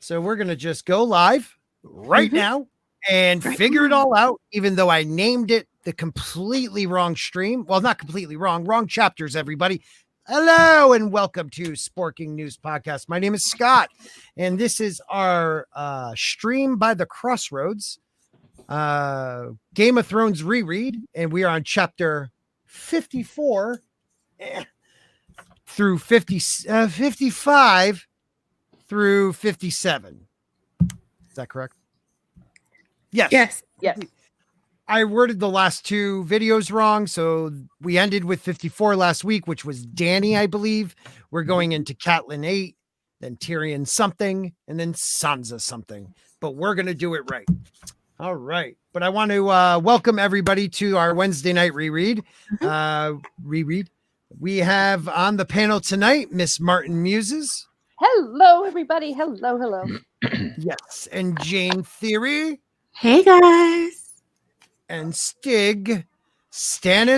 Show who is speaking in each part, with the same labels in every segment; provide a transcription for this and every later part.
Speaker 1: So we're going to just go live right now and figure it all out, even though I named it the completely wrong stream. Well, not completely wrong chapters, everybody. Hello and welcome to Sporking News Podcast. My name is Scott, and this is our stream by the Crossroads Game of Thrones reread, and we are on chapter 54 through 55 through 57. Is that correct? Yes. I worded the last two videos wrong, so we ended with 54 last week, which was Danny, I believe. We're going into Catelyn 8, then Tyrion something, and then Sansa something. But we're going to do it right. All right. But I want to welcome everybody to our Wednesday night reread. We have on the panel tonight, Miss Martin Muses.
Speaker 2: Hello, everybody. Hello.
Speaker 1: Yes. And Jayne Theory.
Speaker 3: Hey, guys.
Speaker 1: And Stig Baratheon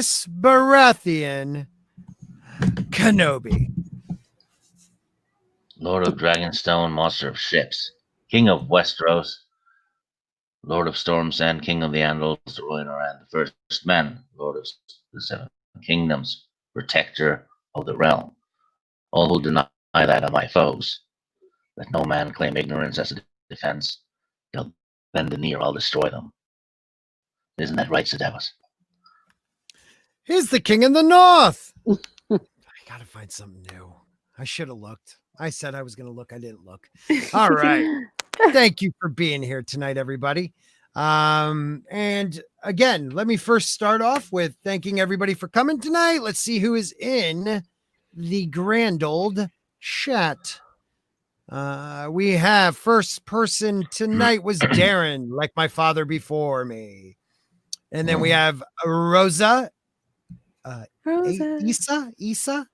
Speaker 1: Kenobi.
Speaker 4: Lord of Dragonstone, Master of Ships, King of Westeros, Lord of Storms and King of the Andals, the Royal the First Man, Lord of the Seven Kingdoms, Protector of the Realm. All who deny that are my foes. Let no man claim ignorance as a defense. They'll bend the knee or I'll destroy them. Isn't that right, Sedevus?
Speaker 1: He's the king in the north. I gotta find something new. I should have looked. I said I was gonna look. I didn't look. All right. Thank you for being here tonight, everybody. And again, let me first start off with thanking everybody for coming tonight. Let's see who is in the grand old chat. We have first person tonight was Darren, like my father before me. And then we have Rosa. Isa. I'm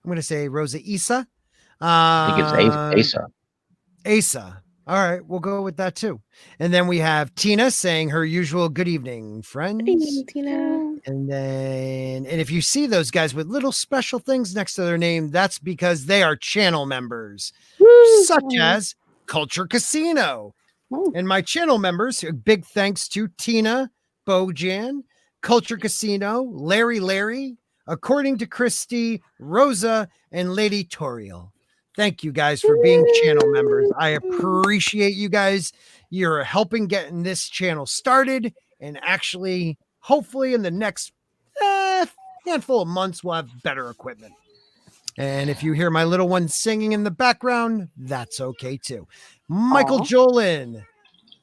Speaker 1: going to say Rosa Isa.
Speaker 4: I think it's Asa.
Speaker 1: Asa. All right, we'll go with that too. And then we have Tina saying her usual good evening, friends.
Speaker 3: Good evening, Tina.
Speaker 1: And if you see those guys with little special things next to their name, that's because they are channel members, such as Culture Casino. And my channel members, a big thanks to Tina, Bojan, Culture Casino, Larry, According to Christy, Rosa, and Lady Toriel. Thank you guys for being channel members. I appreciate you guys. You're helping getting this channel started, and actually, hopefully in the next handful of months, we'll have better equipment. And if you hear my little one singing in the background, that's okay too. Michael Jolin.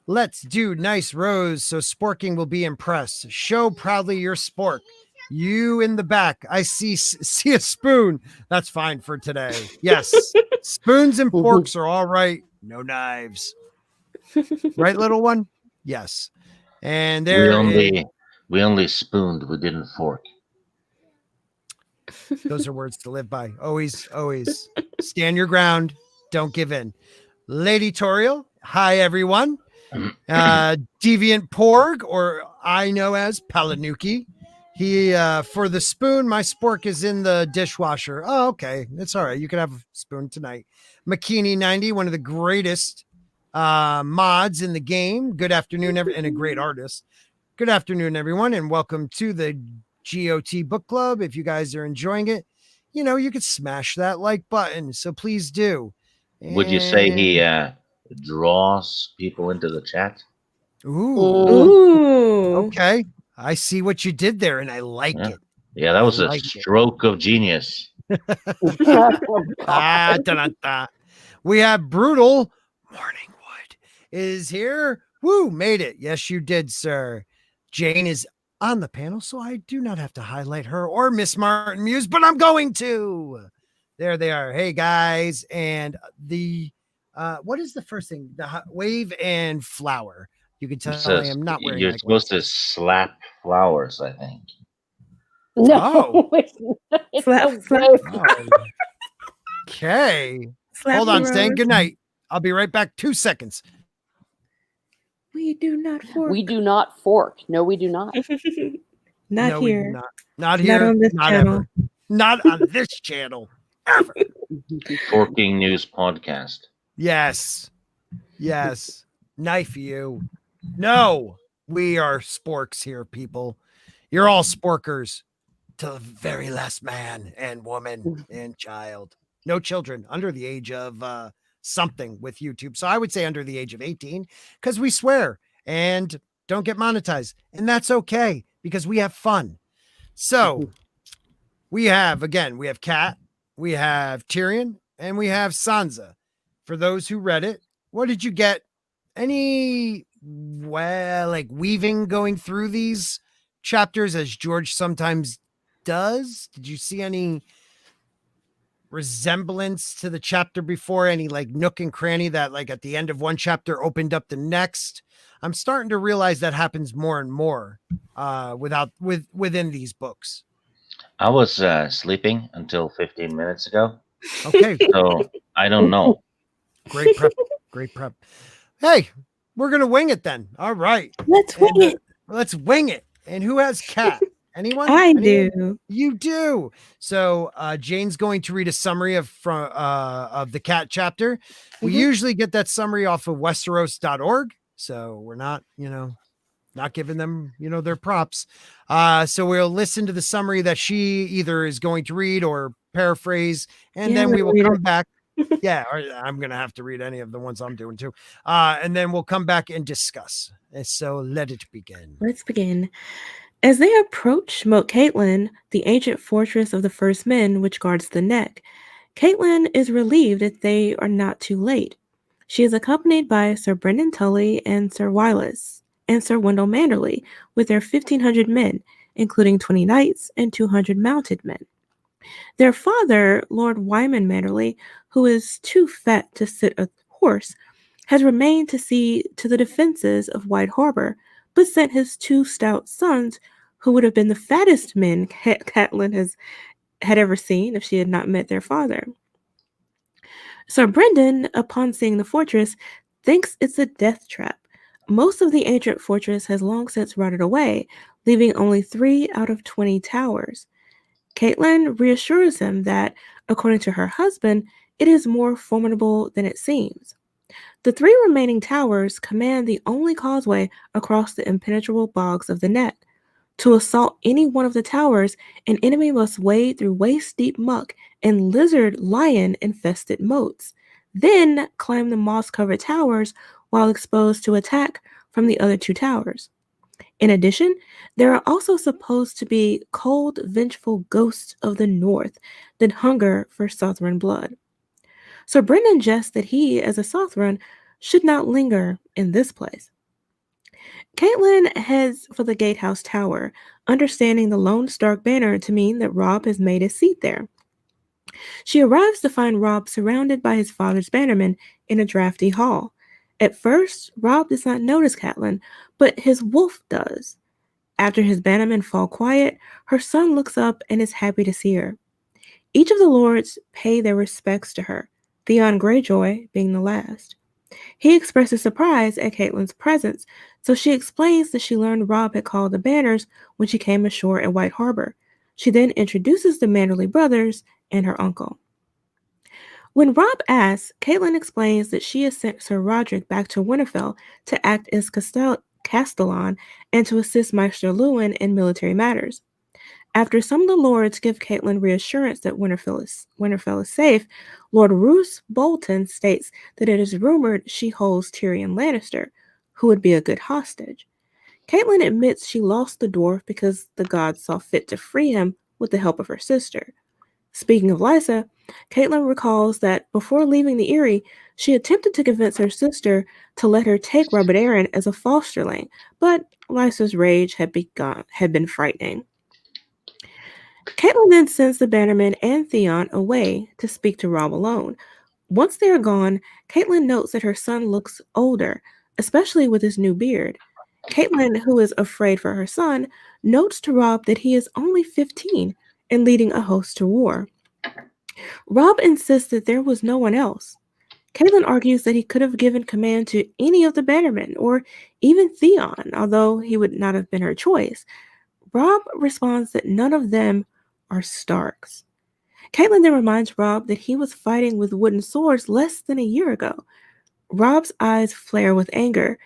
Speaker 1: Let's do nice Rose so Sporking will be impressed. Show proudly your Spork. You in the back. I see a spoon. That's fine for today. Yes. Spoons and forks are all right. No knives. Right, little one? Yes. And there
Speaker 4: we only spooned, we didn't fork.
Speaker 1: Those are words to live by. Always stand your ground. Don't give in. Lady Toriel. Hi, everyone. Deviant Porg, or I know as Palanuki. He for the spoon, my spork is in the dishwasher. Oh, okay. It's all right. You can have a spoon tonight. McKinney 90, one of the greatest mods in the game. Good afternoon, and a great artist. Good afternoon, everyone, and welcome to the GOT Book Club. If you guys are enjoying it, you could smash that like button. So please do.
Speaker 4: Would you say he draws people into the chat?
Speaker 1: Ooh. Okay. I see what you did there, and I like it.
Speaker 4: Yeah, that was a stroke of genius.
Speaker 1: We have Brutal Morningwood is here. Woo, made it. Yes, you did, sir. Jayne is on the panel, so I do not have to highlight her or Miss Martin Muse, but I'm going to. There they are. Hey, guys. And the what is the first thing? The wave and flower. You can tell I am not wearing.
Speaker 4: You're supposed to slap flowers, I think.
Speaker 2: No.
Speaker 3: Slap.
Speaker 1: Okay. Hold on, saying good night. I'll be right back. 2 seconds.
Speaker 3: We do not fork.
Speaker 2: We do not fork. No, we do not.
Speaker 3: Not here.
Speaker 1: Not here.
Speaker 3: Not on this channel.
Speaker 1: Ever. Not on this channel. Ever.
Speaker 4: Forking News Podcast.
Speaker 1: Yes. Yes. Knife you. No, we are sporks here, people. You're all sporkers to the very last man and woman and child. No children under the age of something with YouTube. So I would say under the age of 18 because we swear and don't get monetized. And that's okay because we have fun. So we have Kat, we have Tyrion, and we have Sansa. For those who read it, what did you get? Any weaving going through these chapters as George sometimes does? Did you see any resemblance to the chapter before? Any like nook and cranny that like at the end of one chapter opened up the next? I'm starting to realize that happens more and more within these books.
Speaker 4: I was sleeping until 15 minutes ago.
Speaker 1: Okay.
Speaker 4: So I don't know.
Speaker 1: Great prep. Great prep. Hey, we're going to wing it then. All right.
Speaker 3: Let's wing it.
Speaker 1: Let's wing it. And who has Cat? Anyone?
Speaker 3: Anyone?
Speaker 1: Do. You do. So Jayne's going to read a summary of the Cat chapter. We usually get that summary off of Westeros.org. So we're not, not giving them, their props. So we'll listen to the summary that she either is going to read or paraphrase, and then we will come back. Yeah, I'm going to have to read any of the ones I'm doing too. And then we'll come back and discuss. So let it begin.
Speaker 3: Let's begin. As they approach Moat Caitlin, the ancient fortress of the First Men, which guards the neck, Caitlin is relieved that they are not too late. She is accompanied by Sir Brendan Tully and Sir Wylis, and Sir Wendell Manderly, with their 1,500 men, including 20 knights and 200 mounted men. Their father, Lord Wyman Manderly, who is too fat to sit a horse, has remained to see to the defenses of White Harbor, but sent his 2 stout sons, who would have been the fattest men Catelyn had ever seen if she had not met their father. Sir Brendan, upon seeing the fortress, thinks it's a death trap. Most of the ancient fortress has long since rotted away, leaving only 3 out of 20 towers. Caitlin reassures him that, according to her husband, it is more formidable than it seems. The 3 remaining towers command the only causeway across the impenetrable bogs of the Neck. To assault any one of the towers, an enemy must wade through waist-deep muck and lizard-lion-infested moats, then climb the moss-covered towers while exposed to attack from the other 2 towers. In addition, there are also supposed to be cold, vengeful ghosts of the North that hunger for Southron blood. Sir Brendan jests that he, as a Southron, should not linger in this place. Caitlin heads for the Gatehouse Tower, understanding the lone Stark banner to mean that Robb has made a seat there. She arrives to find Robb surrounded by his father's bannermen in a drafty hall. At first, Robb does not notice Catelyn, but his wolf does. After his bannermen fall quiet, her son looks up and is happy to see her. Each of the lords pay their respects to her, Theon Greyjoy being the last. He expresses surprise at Catelyn's presence, so she explains that she learned Robb had called the banners when she came ashore at White Harbor. She then introduces the Manderly brothers and her uncle. When Robb asks, Caitlin explains that she has sent Sir Roderick back to Winterfell to act as Castellan and to assist Maester Luwin in military matters. After some of the lords give Caitlin reassurance that Winterfell is safe, Lord Roose Bolton states that it is rumored she holds Tyrion Lannister, who would be a good hostage. Caitlin admits she lost the dwarf because the gods saw fit to free him with the help of her sister. Speaking of Lysa, Caitlin recalls that before leaving the Eyrie, she attempted to convince her sister to let her take Robert Arryn as a fosterling, but Lysa's rage had been frightening. Caitlin then sends the bannermen and Theon away to speak to Robb alone. Once they are gone, Caitlin notes that her son looks older, especially with his new beard. Caitlin, who is afraid for her son, notes to Robb that he is only 15 and leading a host to war. Robb insists that there was no one else. Caitlin argues that he could have given command to any of the bannermen, or even Theon, although he would not have been her choice. Robb responds that none of them are Starks. Caitlin then reminds Robb that he was fighting with wooden swords less than a year ago. Rob's eyes flare with anger,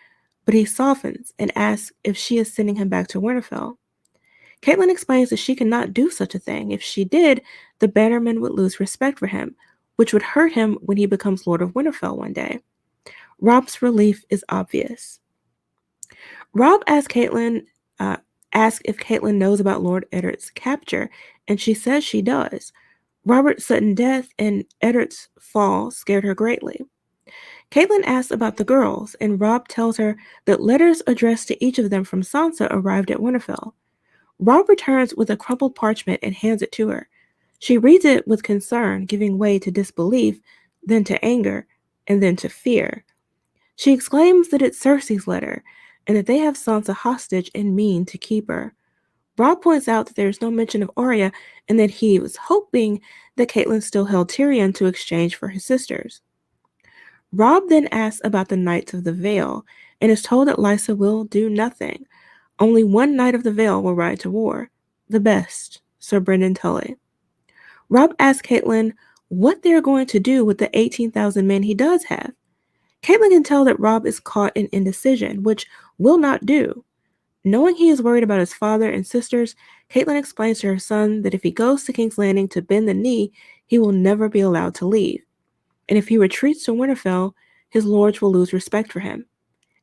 Speaker 3: but he softens and asks if she is sending him back to Winterfell. Catelyn explains that she cannot do such a thing. If she did, the Bannermen would lose respect for him, which would hurt him when he becomes Lord of Winterfell one day. Rob's relief is obvious. Rob asks if Catelyn knows about Lord Eddard's capture, and she says she does. Robert's sudden death and Eddard's fall scared her greatly. Catelyn asks about the girls, and Rob tells her that letters addressed to each of them from Sansa arrived at Winterfell. Rob returns with a crumpled parchment and hands it to her. She reads it with concern, giving way to disbelief, then to anger, and then to fear. She exclaims that it's Cersei's letter, and that they have Sansa hostage and mean to keep her. Rob points out that there is no mention of Arya, and that he was hoping that Catelyn still held Tyrion to exchange for his sisters. Rob then asks about the Knights of the Vale, and is told that Lysa will do nothing. Only one Knight of the Vale will ride to war. The best, Sir Brynden Tully. Rob asks Catelyn what they're going to do with the 18,000 men he does have. Catelyn can tell that Rob is caught in indecision, which will not do. Knowing he is worried about his father and sisters, Catelyn explains to her son that if he goes to King's Landing to bend the knee, he will never be allowed to leave. And if he retreats to Winterfell, his lords will lose respect for him.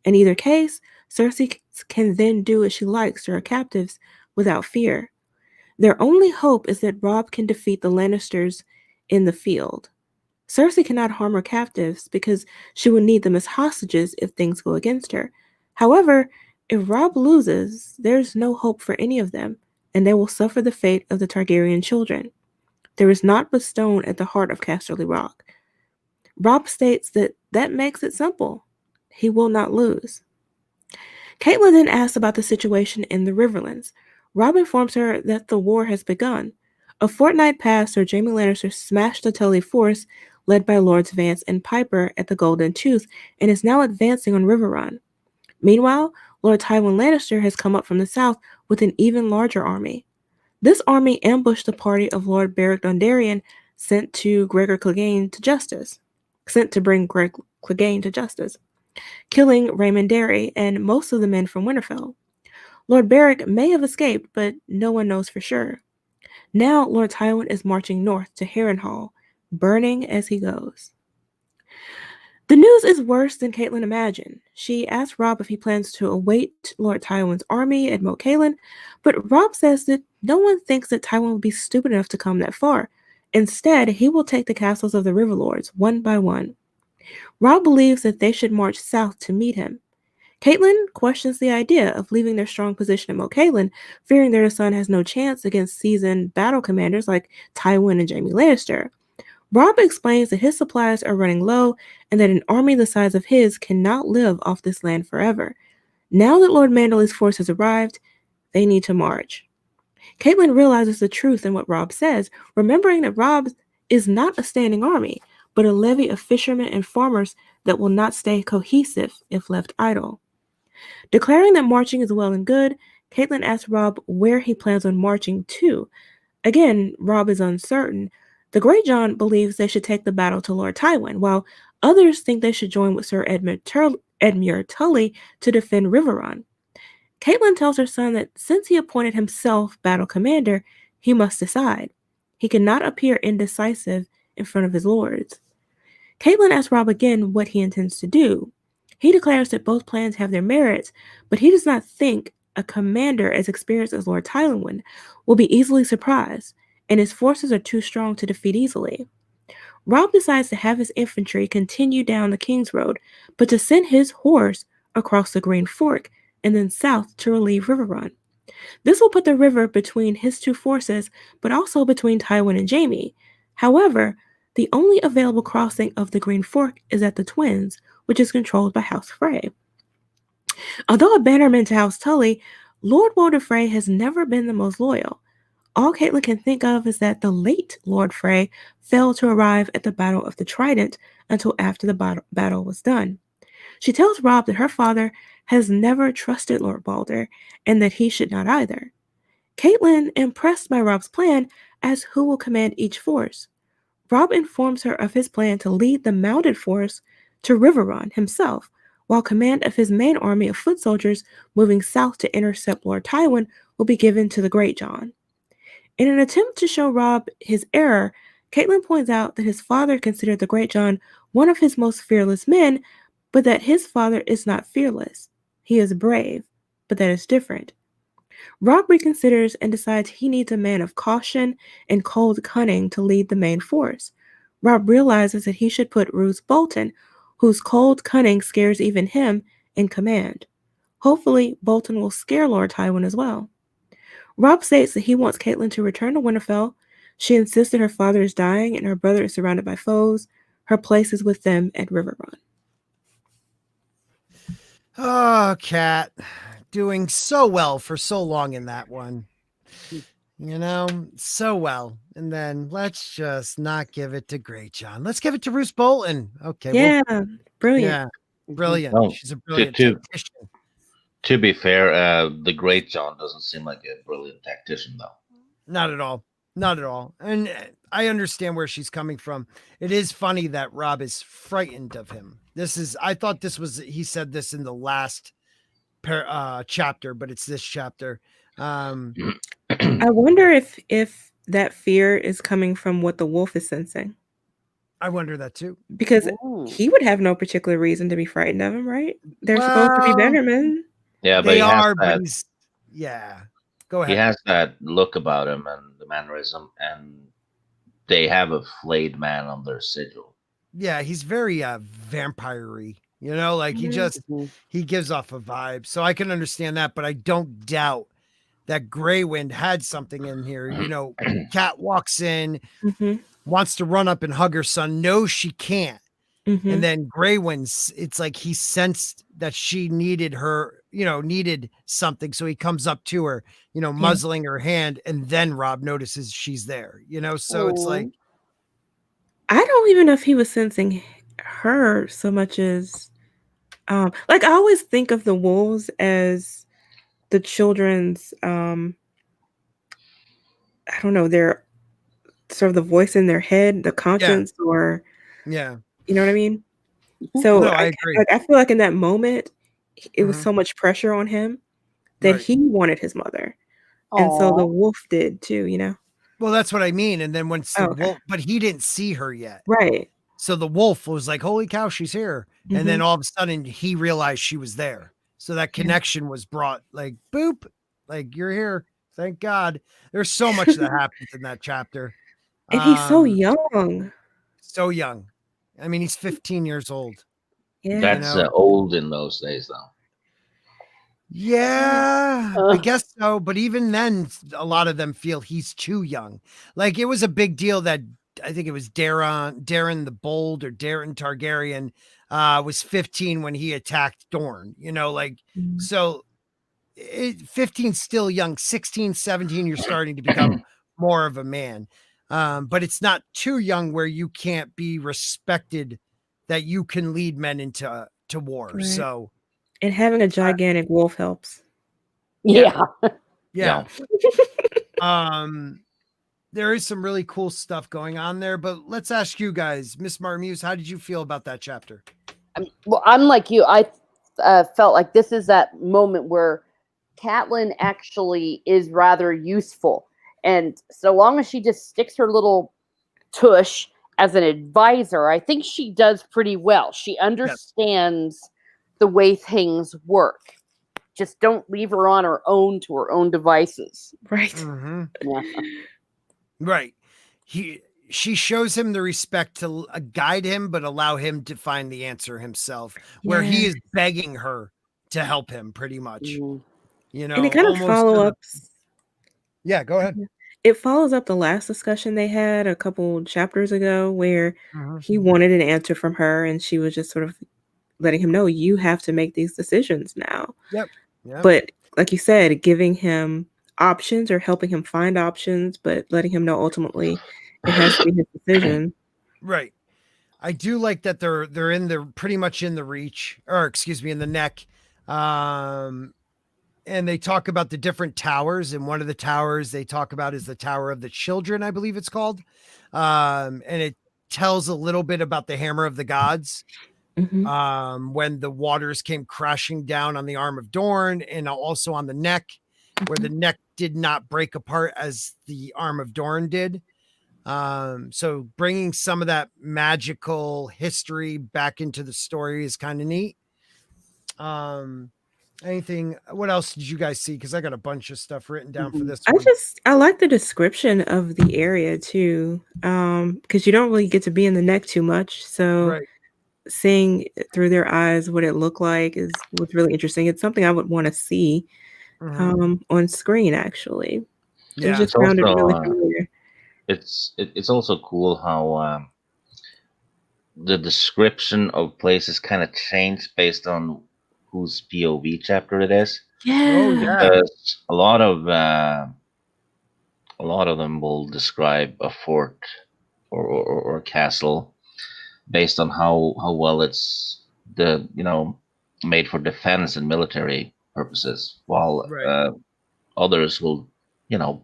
Speaker 3: In either case, Cersei can then do as she likes to her captives without fear. Their only hope is that Rob can defeat the Lannisters in the field. Cersei cannot harm her captives because she will need them as hostages if things go against her. However, if Rob loses, there's no hope for any of them, and they will suffer the fate of the Targaryen children. There is naught but stone at the heart of Casterly Rock. Rob states that makes it simple. He will not lose. Catelyn then asks about the situation in the Riverlands. Rob informs her that the war has begun. A fortnight past, Sir Jaime Lannister smashed the Tully force led by Lords Vance and Piper at the Golden Tooth and is now advancing on Riverrun. Meanwhile, Lord Tywin Lannister has come up from the south with an even larger army. This army ambushed the party of Lord Beric Dondarrion sent to bring Greg Clegane to justice, killing Raymond Derry and most of the men from Winterfell. Lord Beric may have escaped, but no one knows for sure. Now Lord Tywin is marching north to Harrenhal, burning as he goes. The news is worse than Catelyn imagined. She asks Rob if he plans to await Lord Tywin's army at Moat Cailin, but Rob says that no one thinks that Tywin would be stupid enough to come that far. Instead, he will take the castles of the Riverlords one by one. Rob believes that they should march south to meet him. Catelyn questions the idea of leaving their strong position at Moat Cailin, fearing their son has no chance against seasoned battle commanders like Tywin and Jaime Lannister. Rob explains that his supplies are running low and that an army the size of his cannot live off this land forever. Now that Lord Manderley's force has arrived, they need to march. Catelyn realizes the truth in what Rob says, remembering that Rob is not a standing army, but a levy of fishermen and farmers that will not stay cohesive if left idle. Declaring that marching is well and good, Catelyn asks Rob where he plans on marching to. Again, Rob is uncertain. The Greyjohn believes they should take the battle to Lord Tywin, while others think they should join with Sir Edmure Tully to defend Riverrun. Catelyn tells her son that since he appointed himself battle commander, he must decide. He cannot appear indecisive in front of his lords. Catelyn asks Rob again what he intends to do. He declares that both plans have their merits, but he does not think a commander as experienced as Lord Tywin will be easily surprised, and his forces are too strong to defeat easily. Rob decides to have his infantry continue down the King's Road, but to send his horse across the Green Fork and then south to relieve Riverrun. This will put the river between his two forces, but also between Tywin and Jaime. However, the only available crossing of the Green Fork is at the Twins, which is controlled by House Frey. Although a bannerman to House Tully, Lord Walder Frey has never been the most loyal. All Catelyn can think of is that the late Lord Frey failed to arrive at the Battle of the Trident until after the battle was done. She tells Rob that her father has never trusted Lord Balder and that he should not either. Catelyn, impressed by Rob's plan, asks who will command each force. Rob informs her of his plan to lead the mounted force to Riverrun himself, while command of his main army of foot soldiers moving south to intercept Lord Tywin will be given to the Great John. In an attempt to show Robb his error, Catelyn points out that his father considered the Great John one of his most fearless men, but that his father is not fearless. He is brave, but that is different. Robb reconsiders and decides he needs a man of caution and cold cunning to lead the main force. Robb realizes that he should put Roose Bolton, whose cold cunning scares even him, in command. Hopefully, Bolton will scare Lord Tywin as well. Robb states that he wants Catelyn to return to Winterfell. She insists that her father is dying and her brother is surrounded by foes. Her place is with them at Riverrun.
Speaker 1: Oh, Cat, doing so well for so long in that one. You know, so well. And then let's just not give it to Great John. Let's give it to Roose Bolton. Okay.
Speaker 3: Yeah, brilliant.
Speaker 1: Yeah, brilliant.
Speaker 4: Well,
Speaker 1: She's a brilliant
Speaker 4: to-
Speaker 1: tactician.
Speaker 4: To be fair, the Great John doesn't seem like a brilliant tactician, though.
Speaker 1: Not at all. Not at all. And I understand where she's coming from. It is funny that Robb is frightened of him. I thought he said this in the last chapter, but it's this chapter.
Speaker 3: I wonder if that fear is coming from what the wolf is sensing.
Speaker 1: I wonder that too.
Speaker 3: Because
Speaker 2: Ooh.
Speaker 3: he would have no particular reason to be frightened of him, right? They're supposed to be better men.
Speaker 4: Yeah, but
Speaker 1: They
Speaker 4: he has
Speaker 1: are,
Speaker 4: that,
Speaker 1: but yeah. Go
Speaker 4: he
Speaker 1: ahead.
Speaker 4: has that look about him and the mannerism, and they have a flayed man on their sigil.
Speaker 1: Yeah, he's very vampire-y, you know, like he gives off a vibe. So I can understand that, but I don't doubt that Grey Wind had something in here. You know, Cat walks in, wants to run up and hug her son, knows she can't. And then Grey Wind's, it's like he sensed that she needed something. So he comes up to her, muzzling her hand, and then Robb notices she's there, so it's like,
Speaker 3: I don't even know if he was sensing her so much as like I always think of the wolves as the children's I don't know, their sort of the voice in their head, the conscience, or you know what I mean? So
Speaker 1: no, I agree.
Speaker 3: I feel like in that moment it was so much pressure on him that he wanted his mother. And so the wolf did too,
Speaker 1: Well, that's what I mean. And then once the wolf, but he didn't see her yet.
Speaker 3: Right.
Speaker 1: So the wolf was like, holy cow, she's here. And then all of a sudden he realized she was there. So that connection was brought, like, boop, like, you're here. Thank God. There's so much that happens in that chapter.
Speaker 3: And he's so young.
Speaker 1: So young. I mean, he's 15 years old.
Speaker 3: Yeah.
Speaker 4: That's old in those days, though.
Speaker 1: Yeah, I guess so. But even then, a lot of them feel he's too young. Like, it was a big deal that I think it was Darren the Bold, or Darren Targaryen, was 15 when he attacked Dorne, so 15 still young, 16, 17, you're starting to become more of a man. But it's not too young where you can't be respected, that you can lead men into war. Right. So,
Speaker 3: and having a gigantic wolf helps.
Speaker 2: Yeah.
Speaker 1: There is some really cool stuff going on there, but let's ask you guys, Miss Marmuse, how did you feel about that chapter?
Speaker 2: Well, I'm like you. I felt like this is that moment where Catelyn actually is rather useful. And so long as she just sticks her little tush as an advisor, I think she does pretty well. She understands the way things work. Just don't leave her on her own to her own devices.
Speaker 3: Right.
Speaker 2: Yeah.
Speaker 1: Right. She shows him the respect to guide him, but allow him to find the answer himself, where he is begging her to help him pretty much.
Speaker 3: And it kind of follow-ups.
Speaker 1: Yeah, go ahead.
Speaker 3: It follows up the last discussion they had a couple chapters ago, where he wanted an answer from her, and she was just sort of letting him know, you have to make these decisions now.
Speaker 1: Yep.
Speaker 3: But like you said, giving him options or helping him find options, but letting him know ultimately it has to be his decision.
Speaker 1: Right. I do like that they're pretty much in the reach, or excuse me, in the neck. And they talk about the different towers, and one of the towers they talk about is the Tower of the Children, I believe it's called. And it tells a little bit about the Hammer of the Gods, when the waters came crashing down on the arm of Dorne and also on the neck, where the neck did not break apart as the arm of Dorne did. So bringing some of that magical history back into the story is kind of neat. Anything, what else did you guys see? Because I got a bunch of stuff written down for this one.
Speaker 3: I like the description of the area too, because you don't really get to be in the neck too much. So seeing through their eyes what it looked like was really interesting. It's something I would want to see on screen, actually.
Speaker 1: Yeah,
Speaker 3: it just found it really familiar.
Speaker 4: It's also cool how the description of places kind of changed based on whose POV chapter it is. Because a lot of them will describe a fort or a castle based on how well it's made for defense and military purposes, while others will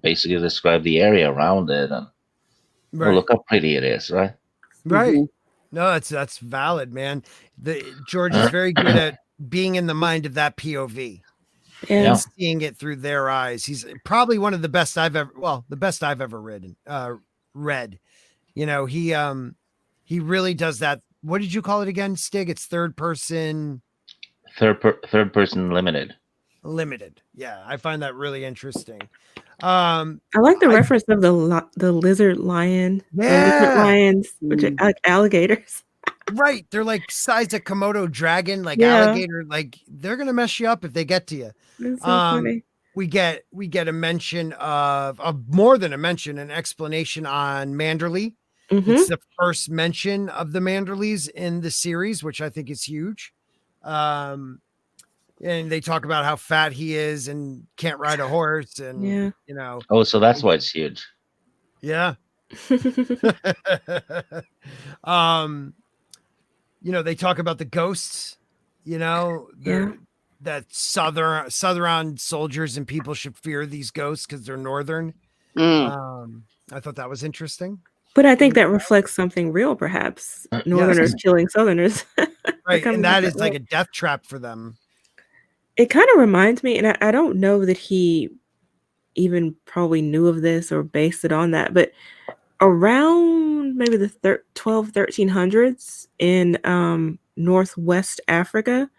Speaker 4: basically describe the area around it and look how pretty it is, right?
Speaker 1: No, that's valid, man. George is very good at being in the mind of that POV and seeing it through their eyes. He's probably one of the best I've ever read. He really does that. What did you call it again, Stig? It's third person
Speaker 4: limited.
Speaker 3: Yeah,
Speaker 1: I find that really interesting.
Speaker 3: I like the reference of the lizard lion. Lizard lions, which are like alligators.
Speaker 1: Right, they're like size of Komodo dragon, like alligator. Like they're gonna mess you up if they get to you.
Speaker 3: That's so funny.
Speaker 1: We get a mention of more than a mention, an explanation on Manderley. It's the first mention of the Manderleys in the series, which I think is huge. And they talk about how fat he is and can't ride a horse, and
Speaker 4: Oh, so that's why it's huge.
Speaker 1: Yeah. They talk about the ghosts, that southern soldiers and people should fear these ghosts because they're northern. I thought that was interesting.
Speaker 3: But I think that reflects something real, perhaps. Northerners killing Southerners.
Speaker 1: Right, and that is like a death trap for them.
Speaker 3: It kind of reminds me, and I don't know that he even probably knew of this or based it on that, but around maybe the 1300s in Northwest Africa,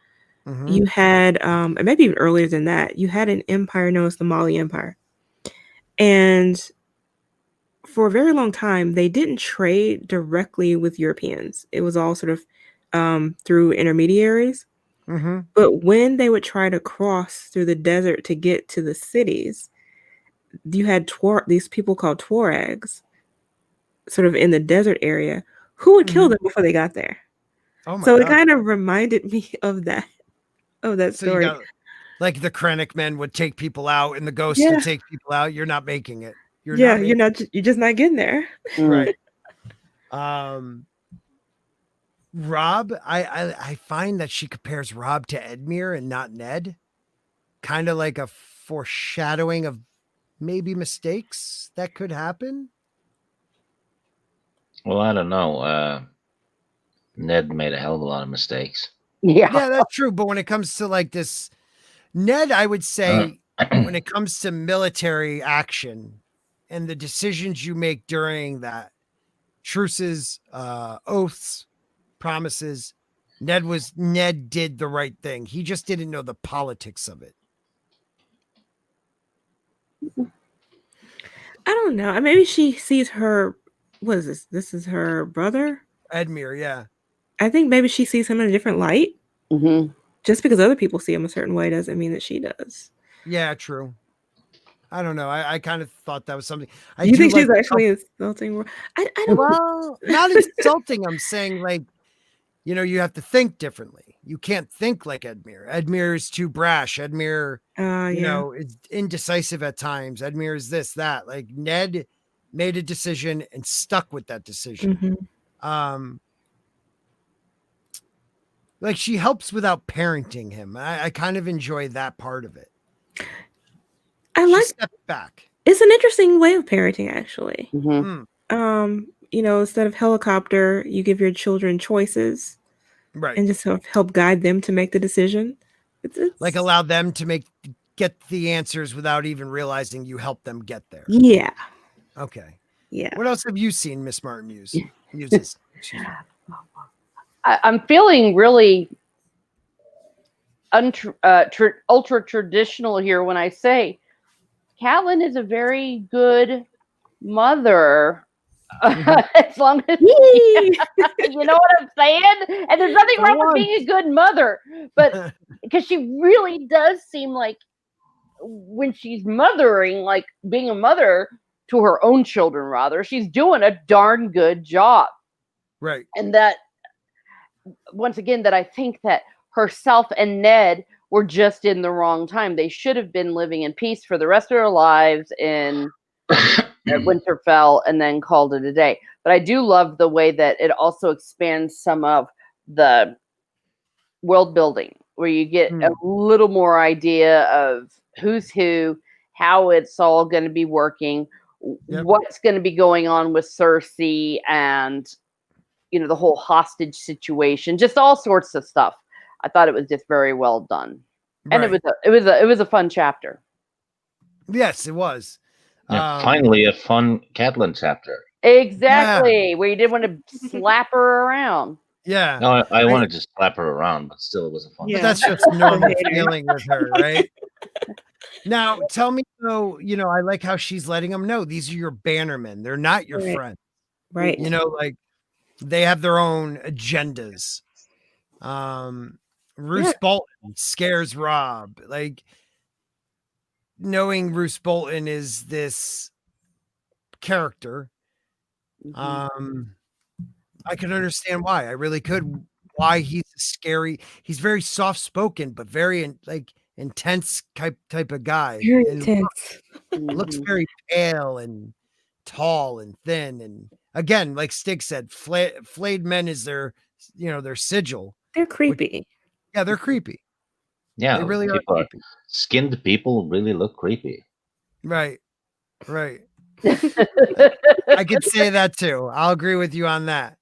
Speaker 3: you had, and maybe even earlier than that, you had an empire known as the Mali Empire. And for a very long time, they didn't trade directly with Europeans. It was all sort of through intermediaries. But when they would try to cross through the desert to get to the cities, you had these people called Tuaregs, sort of in the desert area, who would kill them before they got there.
Speaker 1: Oh my
Speaker 3: God.
Speaker 1: It
Speaker 3: kind of reminded me of that story.
Speaker 1: Like the Krennic men would take people out, and the ghosts will take people out. You're not making it. You're
Speaker 3: just not getting there.
Speaker 1: Right. Rob, I find that she compares Rob to Edmure and not Ned. Kind of like a foreshadowing of maybe mistakes that could happen.
Speaker 4: Well, I don't know. Ned made a hell of a lot of mistakes.
Speaker 2: Yeah,
Speaker 1: that's true. But when it comes to like this, Ned, I would say when it comes to military action and the decisions you make during that, truces, oaths, promises, Ned did the right thing. He just didn't know the politics of it.
Speaker 3: I don't know. Maybe she sees her. What is this? This is her brother,
Speaker 1: Edmure. Yeah.
Speaker 3: I think maybe she sees him in a different light. Just because other people see him a certain way doesn't mean that she does.
Speaker 1: Yeah, true. I don't know. I kind of thought that was something.
Speaker 3: You think she's actually insulting? I don't.
Speaker 1: Well, not insulting. I'm saying like, you have to think differently. You can't think like Edmure. Edmure is too brash. Edmure, is indecisive at times. Edmure is this, that. Like Ned made a decision and stuck with that decision. Like she helps without parenting him. I kind of enjoy that part of it.
Speaker 3: I
Speaker 1: step back.
Speaker 3: It's an interesting way of parenting, actually. Instead of helicopter, you give your children choices.
Speaker 1: Right.
Speaker 3: And just sort of help guide them to make the decision. It's
Speaker 1: Like allow them to get the answers without even realizing you helped them get there.
Speaker 3: Yeah.
Speaker 1: Okay.
Speaker 3: Yeah.
Speaker 1: What else have you seen Miss Martin uses? Excuse me.
Speaker 2: I'm feeling really ultra traditional here when I say Catelyn is a very good mother. As long as you know what I'm saying, and there's nothing wrong with being a good mother, but because she really does seem like when she's mothering, like being a mother to her own children, rather, she's doing a darn good job.
Speaker 1: Right.
Speaker 2: And that, once again, that I think that herself and Ned were just in the wrong time. They should have been living in peace for the rest of their lives in Winterfell and then called it a day. But I do love the way that it also expands some of the world building, where you get a little more idea of who's who, how it's all going to be working, what's going to be going on with Cersei, and the whole hostage situation, just all sorts of stuff. I thought it was just very well done, and it was a fun chapter.
Speaker 1: Yes, it was.
Speaker 4: Yeah, finally a fun Catelyn chapter.
Speaker 2: Exactly, where you didn't want to slap her around.
Speaker 1: Yeah.
Speaker 4: No, I wanted to slap her around, but still it was a fun.
Speaker 1: But that's just normal feeling with her, right? Now, tell me though, I like how she's letting them know these are your bannermen. They're not your friends.
Speaker 3: Right.
Speaker 1: Like they have their own agendas. Roose Bolton scares Rob. Like knowing Roose Bolton is this character. I could understand why. I really could. Why he's scary. He's very soft spoken, but very intense type of guy.
Speaker 3: Very
Speaker 1: and
Speaker 3: intense.
Speaker 1: Looks very pale and tall and thin. And again, like Stig said, flayed men is their sigil.
Speaker 3: They're creepy.
Speaker 1: They're creepy.
Speaker 4: Yeah,
Speaker 1: they really are creepy.
Speaker 4: Skinned people really look creepy.
Speaker 1: Right. I could say that too. I'll agree with you on that.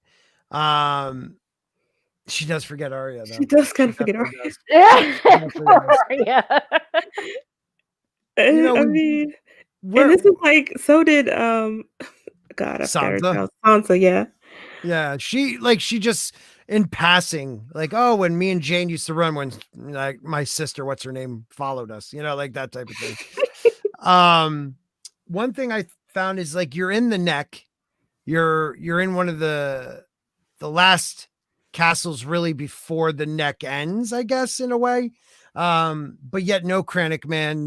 Speaker 1: She does forget Arya though.
Speaker 3: She does kind of forget Arya.
Speaker 2: Yeah.
Speaker 3: I mean, and this is like, so did God, I forgot her name. Sansa, yeah.
Speaker 1: Yeah, she just in passing, like, oh, when me and Jayne used to run when like my sister, what's her name, followed us, like that type of thing. One thing I found is like you're in the neck, you're in one of the last castles really before the neck ends, I guess, in a way. But yet no Crannock man,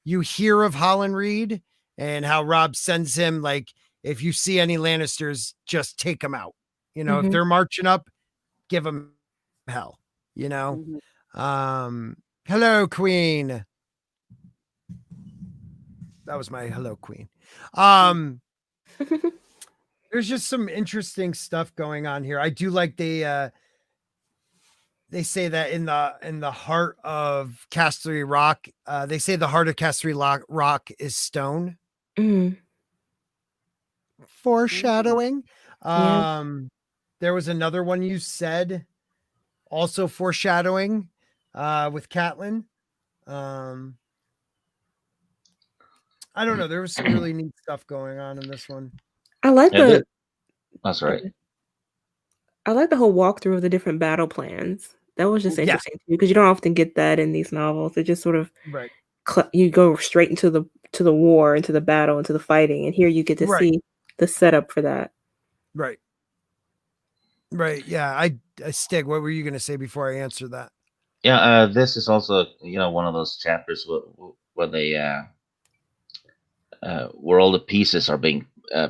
Speaker 1: you hear of Holland Reed and how Rob sends him, like, if you see any Lannisters, just take them out. If they're marching up, give them hell, Hello, Queen. That was my hello, Queen. There's just some interesting stuff going on here. I do like they say that in the heart of Casterly Rock, they say the heart of Casterly Rock is stone. Foreshadowing. There was another one you said, also foreshadowing, with Catelyn. I don't know. There was some really neat stuff going on in this one.
Speaker 3: I like
Speaker 4: that's right.
Speaker 3: I like the whole walkthrough of the different battle plans. That was just interesting too, because you don't often get that in these novels. It just sort of you go straight into the war, into the battle, into the fighting, and here you get to see the setup for that. Right.
Speaker 1: Yeah. I Stig, what were you going to say before I answer that?
Speaker 4: Yeah. This is also one of those chapters where they where all the pieces are being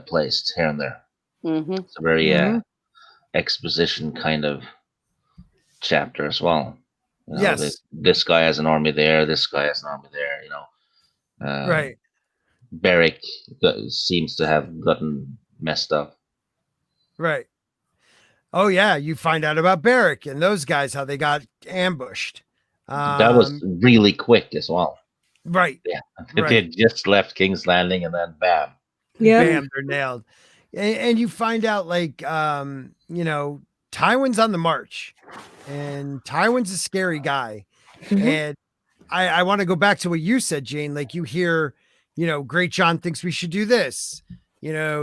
Speaker 4: placed here and there. It's a very exposition kind of chapter as well.
Speaker 1: Yes.
Speaker 4: This guy has an army there. This guy has an army there.
Speaker 1: Right.
Speaker 4: Beric seems to have gotten messed up.
Speaker 1: Right. Oh yeah, you find out about Beric and those guys, how they got ambushed.
Speaker 4: That was really quick as well.
Speaker 1: Right.
Speaker 4: Yeah. They had just left King's Landing and then bam.
Speaker 1: Yeah. Bam, they're nailed. And you find out, like, Tywin's on the march, and Tywin's a scary guy.
Speaker 3: Mhm.
Speaker 1: And I want to go back to what you said, Jayne. Like you hear, Great John thinks we should do this.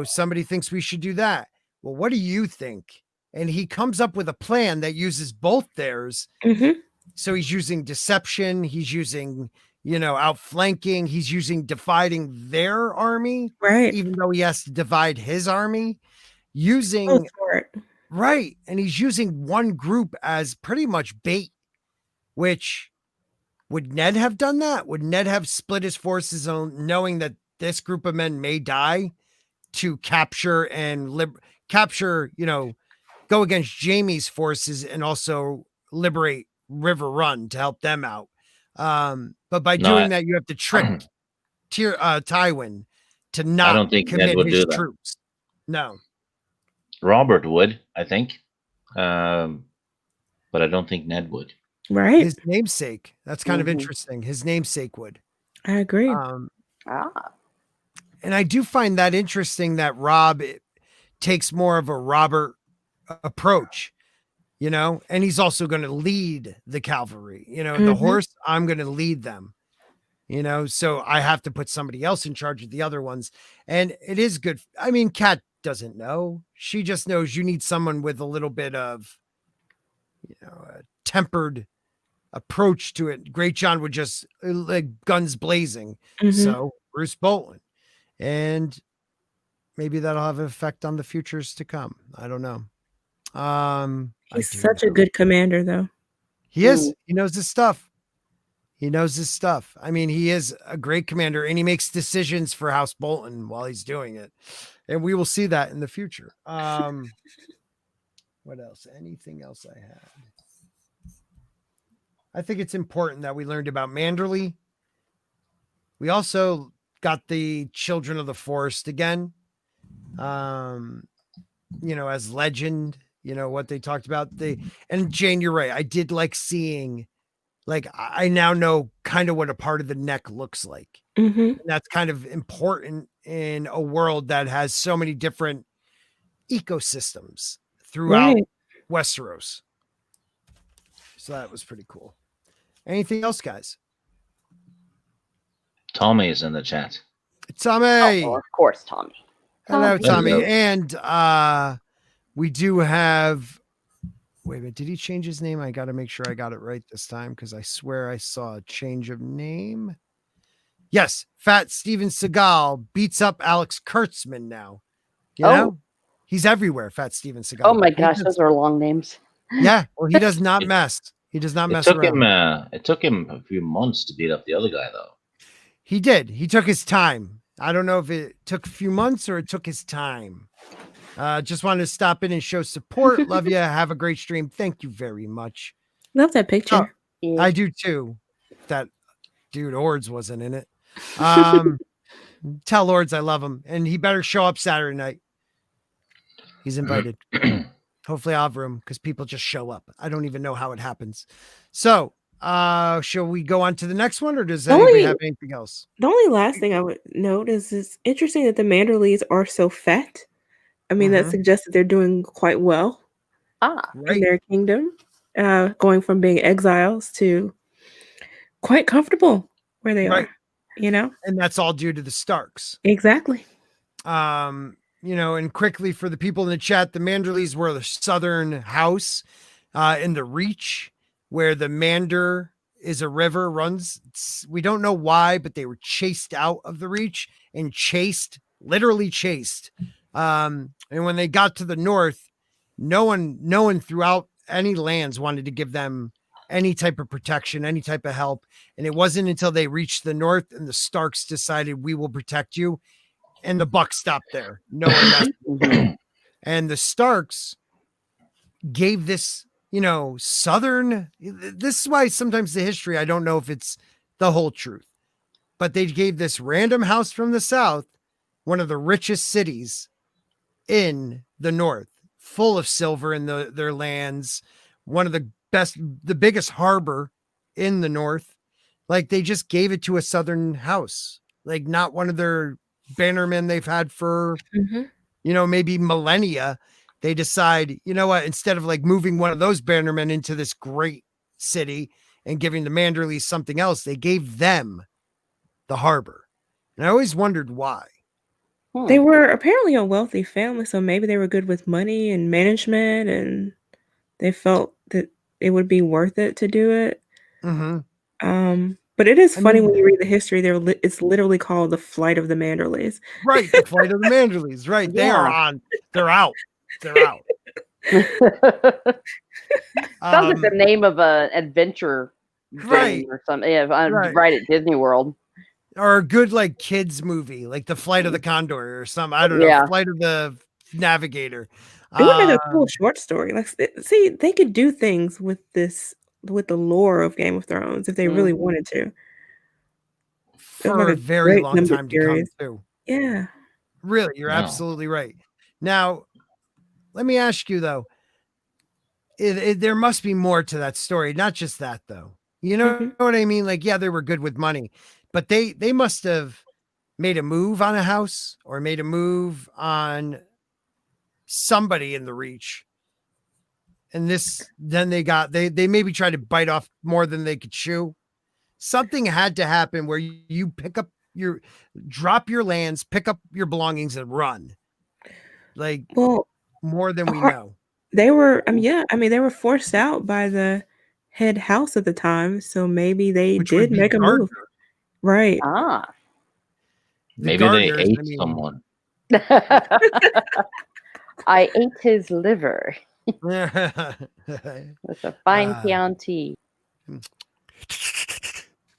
Speaker 1: Somebody thinks we should do that. Well, what do you think? And he comes up with a plan that uses both theirs.
Speaker 3: Mhm.
Speaker 1: So he's using deception. He's using, outflanking. He's using dividing their army,
Speaker 3: Right.
Speaker 1: even though he has to divide his army.
Speaker 3: Oh,
Speaker 1: Using
Speaker 3: smart.
Speaker 1: right. And he's using one group as pretty much bait, which would Ned have done that? Would Ned have split his forces on knowing that this group of men may die to capture and capture, go against Jaime's forces and also liberate River Run to help them out. But by doing that, you have to trick Tywin to not
Speaker 4: don't think Ned
Speaker 1: commit
Speaker 4: would
Speaker 1: his
Speaker 4: do that.
Speaker 1: troops. No.
Speaker 4: Robert would, I think. But I don't think Ned would.
Speaker 3: Right.
Speaker 1: His namesake. That's kind of
Speaker 2: Mhm.
Speaker 1: interesting. His namesake would.
Speaker 3: I agree.
Speaker 1: And I do find that interesting that Rob takes more of a Robert approach, and he's also going to lead the cavalry, the
Speaker 3: Mhm.
Speaker 1: horse, I'm going to lead them, so I have to put somebody else in charge of the other ones. And it is good. I mean, Kat doesn't know. She just knows you need someone with a little bit of, a tempered approach to it. Great John would just like guns blazing.
Speaker 3: Mhm.
Speaker 1: So Bruce Bolton, and maybe that'll have an effect on the futures to come. I don't know.
Speaker 3: He's such a good commander, though.
Speaker 1: He is. He knows his stuff. He knows his stuff. I mean, he is a great commander, and he makes decisions for House Bolton while he's doing it. And we will see that in the future. What else? Anything else I had? I think it's important that we learned about Manderley. We also got the Children of the Forest again. As legend, what they talked about. And Jayne, you're right. I did like seeing, like, I now know kind of what a part of the neck looks like.
Speaker 3: Mhm.
Speaker 1: And that's kind of important in a world that has so many different ecosystems throughout
Speaker 3: Right.
Speaker 1: Westeros. So that was pretty cool. Anything else, guys?
Speaker 4: Tommy is in the chat.
Speaker 1: Tommy.
Speaker 2: Oh, of course, Tommy.
Speaker 1: Hello, Tommy.
Speaker 4: Hello.
Speaker 1: And we do have, wait a minute, did he change his name? I got to make sure I got it right this time, because I swear I saw a change of name. Yes, Fat Steven Seagal beats up Alex Kurtzman now. You know? He's everywhere, Fat Steven Seagal.
Speaker 2: Oh my gosh, those are long names.
Speaker 1: Yeah, well, he does not mess. He does not mess around.
Speaker 4: It took him a few months to beat up the other guy, though.
Speaker 1: He did. He took his time. I don't know if it took a few months or it took his time. Just wanted to stop in and show support. Love you. Have a great stream. Thank you very much.
Speaker 3: Love that picture.
Speaker 2: Yeah.
Speaker 1: I do too. That dude Ords wasn't in it. Tell Ords I love him, and he better show up Saturday night. He's invited. Hopefully I'll have room, because people just show up. I don't even know how it happens. So shall we go on to the next one, or does anybody have anything else?
Speaker 3: The only last thing I would note is it's interesting that the Manderleys are so fat. I mean, that suggests that they're doing quite well in their kingdom, going from being exiles to quite comfortable where they are,
Speaker 1: And that's all due to the Starks.
Speaker 3: Exactly.
Speaker 1: And quickly for the people in the chat, the Manderleys were the southern house in the Reach, where the Mander is a river runs. We don't know why, but they were chased out of the Reach and literally chased. And when they got to the north, no one throughout any lands wanted to give them any type of protection, any type of help. And it wasn't until they reached the north and the Starks decided, we will protect you. And the buck stopped there. No one messed with them. And the Starks gave this, southern. This is why sometimes the history, I don't know if it's the whole truth, but they gave this random house from the south one of the richest cities in the north, full of silver in their lands, one of the biggest harbor in the north. Like, they just gave it to a southern house, like not one of their bannermen they've had for maybe millennia. they decide, you know what, instead of like moving one of those bannermen into this great city and giving the Manderleys something else, they gave them the harbor. And I always wondered why.
Speaker 3: They were apparently a wealthy family, so maybe they were good with money and management, and they felt that it would be worth it to do it. But it is funny when you read the history. It's literally called the Flight of the Manderleys.
Speaker 1: Right, the Flight of the Manderleys. Right, they are on. They're out. They're out.
Speaker 2: Sounds like the name of an adventure game or something. Yeah, right at Disney World.
Speaker 1: Or a good like kids movie, like the Flight of the Condor or something. I don't know. Flight of the Navigator.
Speaker 3: It would make a cool short story. Like, see, they could do things with this, with the lore of Game of Thrones if they really wanted to.
Speaker 1: For a very long time to come too.
Speaker 3: Yeah.
Speaker 1: Really, you're absolutely right. Now, let me ask you though, there must be more to that story. Not just that though. You know what I mean? Like, yeah, they were good with money, but they must have made a move on a house or made a move on somebody in the Reach. And then they maybe tried to bite off more than they could chew. Something had to happen where you drop your lands, pick up your belongings and run. Like, well, more than we know.
Speaker 3: They were, they were forced out by the head house at the time. So maybe they did make a move. Right.
Speaker 4: Maybe they ate someone.
Speaker 2: I ate his liver with a fine Chianti.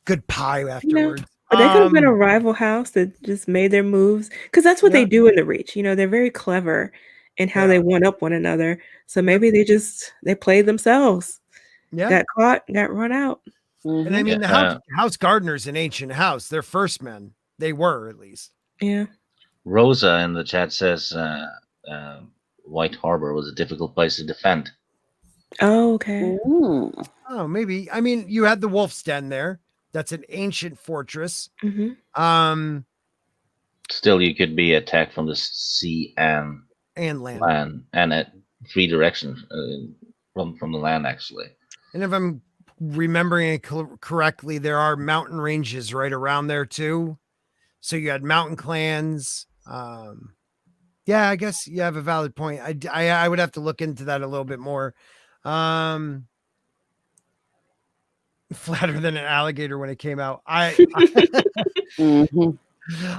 Speaker 1: Good pie afterwards.
Speaker 3: But they could have been a rival house that just made their moves, because that's what they do in the Reach. You know, they're very clever in how they one up one another. So maybe they played themselves. Yeah, got caught, got run out.
Speaker 1: And I mean, the House Gardener's an ancient house. They're first men. They were, at least.
Speaker 3: Yeah.
Speaker 4: Rosa in the chat says White Harbor was a difficult place to defend.
Speaker 3: Oh, okay.
Speaker 2: Ooh.
Speaker 1: Oh, maybe. I mean, you had the Wolf's Den there. That's an ancient fortress.
Speaker 4: Still, you could be attacked from the sea and land, and at 3 directions from the land, actually.
Speaker 1: And if I'm remembering it correctly, there are mountain ranges right around there too. So you had mountain clans. Yeah, I guess you have a valid point. I would have to look into that a little bit more. Flatter than an alligator when it came out. I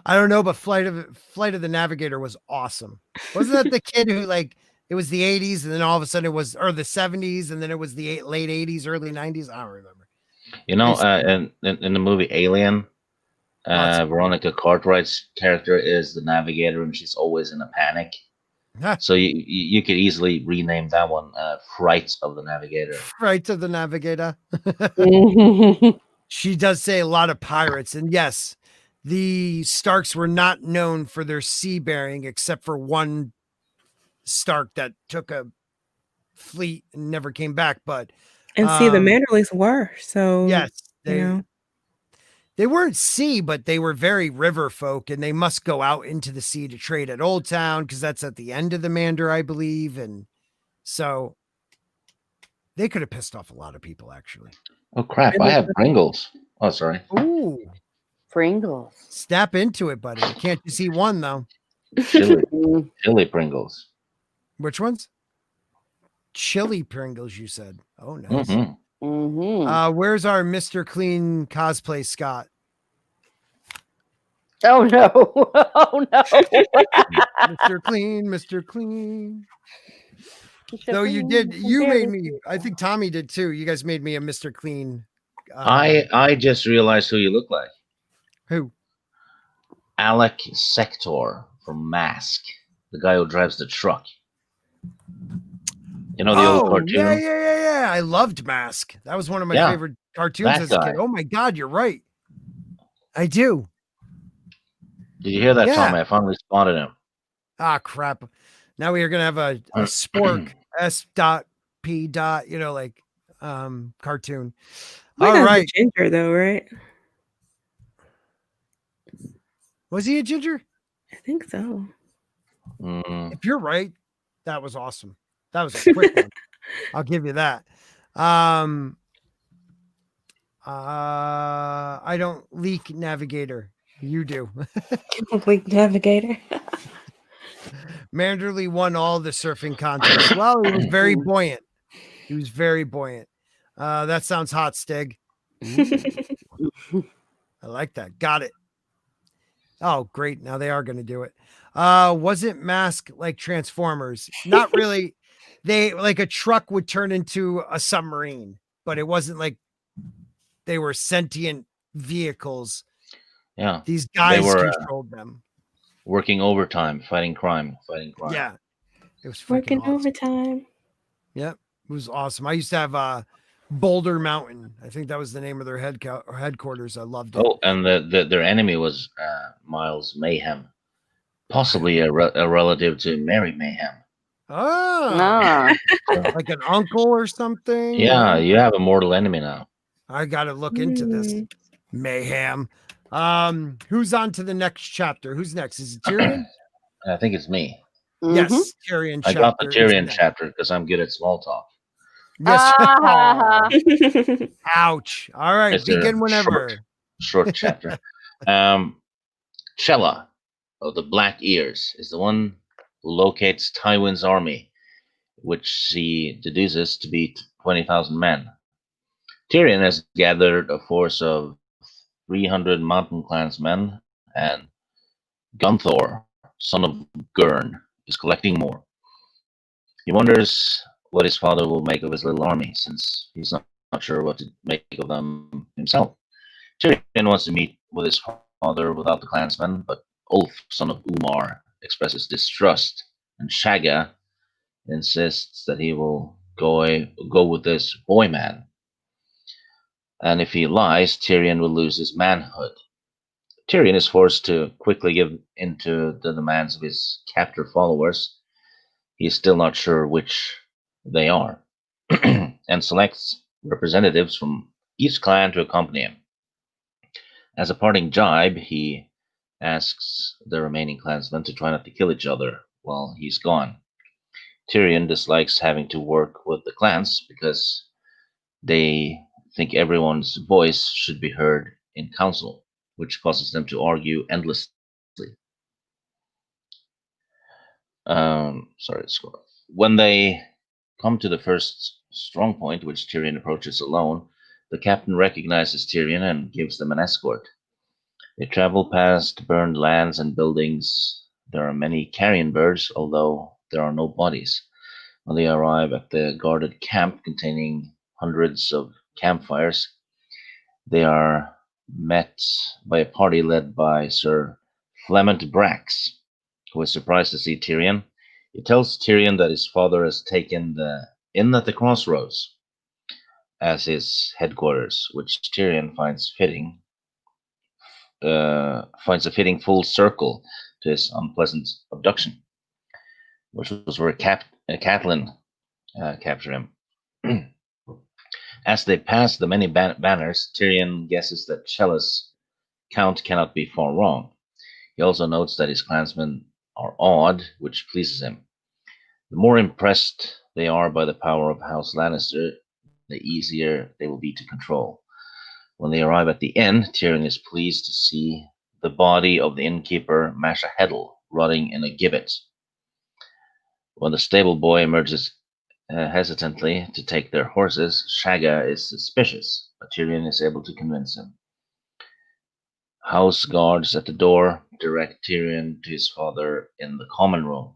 Speaker 1: don't know, but Flight of the Navigator was awesome. Wasn't that the kid who, like, it was the 80s and then all of a sudden it was, or the 70s and then it was the late 80s, early 90s? I don't remember.
Speaker 4: You know, in the movie Alien, Veronica Cartwright's character is the navigator, and she's always in a panic. So you could easily rename that one Fright of the Navigator.
Speaker 1: Fright of the Navigator. She does say a lot of pirates. And yes, the Starks were not known for their seafaring, except for one Stark that took a fleet and never came back. But
Speaker 3: see, the Manderleys were. So
Speaker 1: yes, they weren't sea, but they were very river folk, and they must go out into the sea to trade at Old Town because that's at the end of the Mander, I believe. And so they could have pissed off a lot of people, actually.
Speaker 4: Oh, crap. I have Pringles. Oh, sorry.
Speaker 1: Ooh.
Speaker 2: Pringles.
Speaker 1: Step into it, buddy. Can't you see one, though?
Speaker 4: Chili Pringles.
Speaker 1: Which ones? Chili Pringles, you said. Oh, nice. Where's our Mr. Clean cosplay, Scott?
Speaker 2: Oh no! Oh no!
Speaker 1: Mr. Clean. So you made me. I think Tommy did too. You guys made me a Mr. Clean.
Speaker 4: I just realized who you look like.
Speaker 1: Who?
Speaker 4: Alec Sector from Mask, the guy who drives the truck. You know the old cartoon?
Speaker 1: Yeah. I loved Mask. That was one of my favorite cartoons as a kid. Oh my God, you're right. I do.
Speaker 4: Did you hear that, Tommy? I finally spotted him.
Speaker 1: Ah, crap. Now we are going to have a spork, S.P. Cartoon. All right.
Speaker 3: Ginger, though, right?
Speaker 1: Was he a ginger?
Speaker 3: I think so.
Speaker 1: If you're right, That was awesome. That was a quick one. I'll give you that. I don't leak navigator. You do.
Speaker 3: Link Navigator.
Speaker 1: Manderley won all the surfing contests. Well, he was very buoyant. He was very buoyant. That sounds hot, Stig. I like that. Got it. Oh, great. Now they are going to do it. Wasn't Mask like Transformers? Not really. They like a truck would turn into a submarine, but it wasn't like they were sentient vehicles.
Speaker 4: Yeah.
Speaker 1: These guys controlled them.
Speaker 4: Working overtime, fighting crime.
Speaker 1: Yeah. It was
Speaker 3: Working
Speaker 1: awesome.
Speaker 3: overtime.
Speaker 1: Yep. It was awesome. I used to have Boulder Mountain. I think that was the name of their headquarters. I loved it.
Speaker 4: Oh, and their enemy was Miles Mayhem, possibly a relative to Mary Mayhem.
Speaker 1: Oh, like an uncle or something.
Speaker 4: Yeah, you have a mortal enemy now.
Speaker 1: I got to look into this Mayhem. Who's on to the next chapter? Who's next? Is it Tyrion?
Speaker 4: I think it's me.
Speaker 1: Yes, Tyrion.
Speaker 4: I got the Tyrion chapter because I'm good at small talk.
Speaker 1: Yes. Ouch. All right,
Speaker 4: It's
Speaker 1: begin whenever.
Speaker 4: Short chapter. Chella of the Black Ears is the one who locates Tywin's army, which she deduces to be 20,000 men. Tyrion has gathered a force of 300 mountain clansmen, and Gunthor, son of Gurn, is collecting more. He wonders what his father will make of his little army, since he's not sure what to make of them himself. Tyrion wants to meet with his father without the clansmen, but Ulf, son of Umar, expresses distrust, and Shagga insists that he will go with this boy man. And if he lies, Tyrion will lose his manhood. Tyrion is forced to quickly give in to the demands of his captor followers. He is still not sure which they are, and selects representatives from each clan to accompany him. As a parting jibe, he asks the remaining clansmen to try not to kill each other while he's gone. Tyrion dislikes having to work with the clans because they think everyone's voice should be heard in council, which causes them to argue endlessly. When they come to the first strong point, which Tyrion approaches alone, the captain recognizes Tyrion and gives them an escort. They travel past burned lands and buildings. There are many carrion birds, although there are no bodies. When they arrive at the guarded camp containing hundreds of campfires, they are met by a party led by Sir Flement Brax, who is surprised to see Tyrion. He tells Tyrion that his father has taken the inn at the Crossroads as his headquarters, which Tyrion finds a fitting full circle to his unpleasant abduction, which was where Catelyn captured him. As they pass the many banners, Tyrion guesses that Chella's count cannot be far wrong. He also notes that his clansmen are odd, which pleases him. The more impressed they are by the power of House Lannister, the easier they will be to control. When they arrive at the inn, Tyrion is pleased to see the body of the innkeeper Masha Heddle rotting in a gibbet. When the stable boy emerges hesitantly to take their horses, Shagga is suspicious, but Tyrion is able to convince him. House guards at the door direct Tyrion to his father in the common room.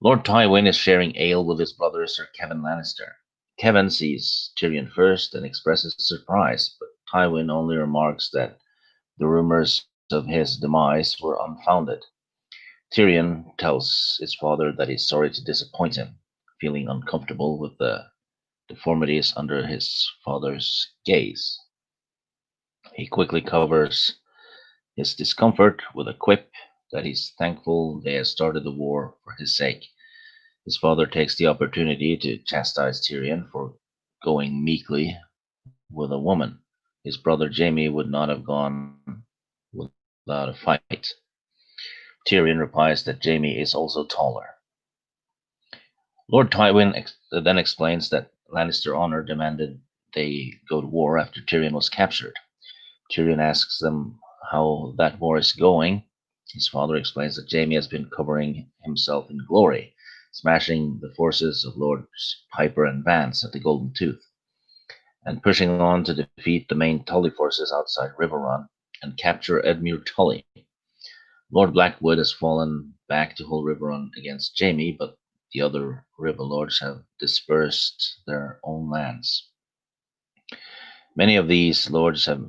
Speaker 4: Lord Tywin is sharing ale with his brother Sir Kevan Lannister. Kevan sees Tyrion first and expresses surprise, but Tywin only remarks that the rumors of his demise were unfounded. Tyrion tells his father that he's sorry to disappoint him, feeling uncomfortable with the deformities under his father's gaze. He quickly covers his discomfort with a quip that he's thankful they had started the war for his sake. His father takes the opportunity to chastise Tyrion for going meekly with a woman. His brother Jaime would not have gone without a fight. Tyrion replies that Jaime is also taller. Lord Tywin then explains that Lannister honor demanded they go to war after Tyrion was captured. Tyrion asks them how that war is going. His father explains that Jaime has been covering himself in glory, smashing the forces of Lords Piper and Vance at the Golden Tooth, and pushing on to defeat the main Tully forces outside Riverrun and capture Edmure Tully. Lord Blackwood has fallen back to hold Riverrun against Jaime, but the other river lords have dispersed their own lands. Many of these lords have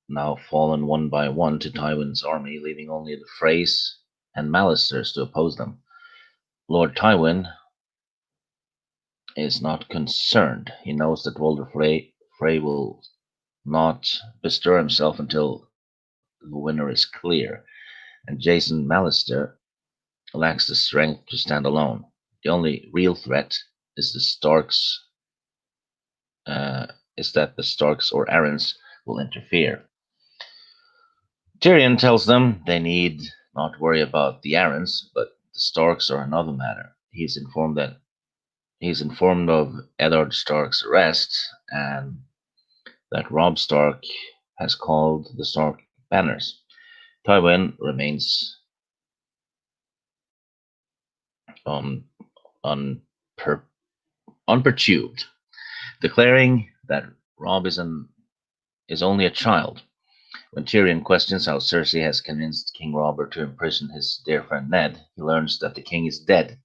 Speaker 4: now fallen one by one to Tywin's army, leaving only the Freys and Mallisters to oppose them. Lord Tywin is not concerned. He knows that Walder Frey will not bestir himself until the winner is clear, and Jason Mallister lacks the strength to stand alone. The only real threat is the Starks. Is that the Starks or Arryns will interfere. Tyrion tells them they need not worry about the Arryns, but the Starks are another matter. He's informed of Eddard Stark's arrest and that Robb Stark has called the Stark banners. Tywin remains unperturbed, declaring that Robb is only a child. When Tyrion questions how Cersei has convinced King Robert to imprison his dear friend Ned, he learns that the king is dead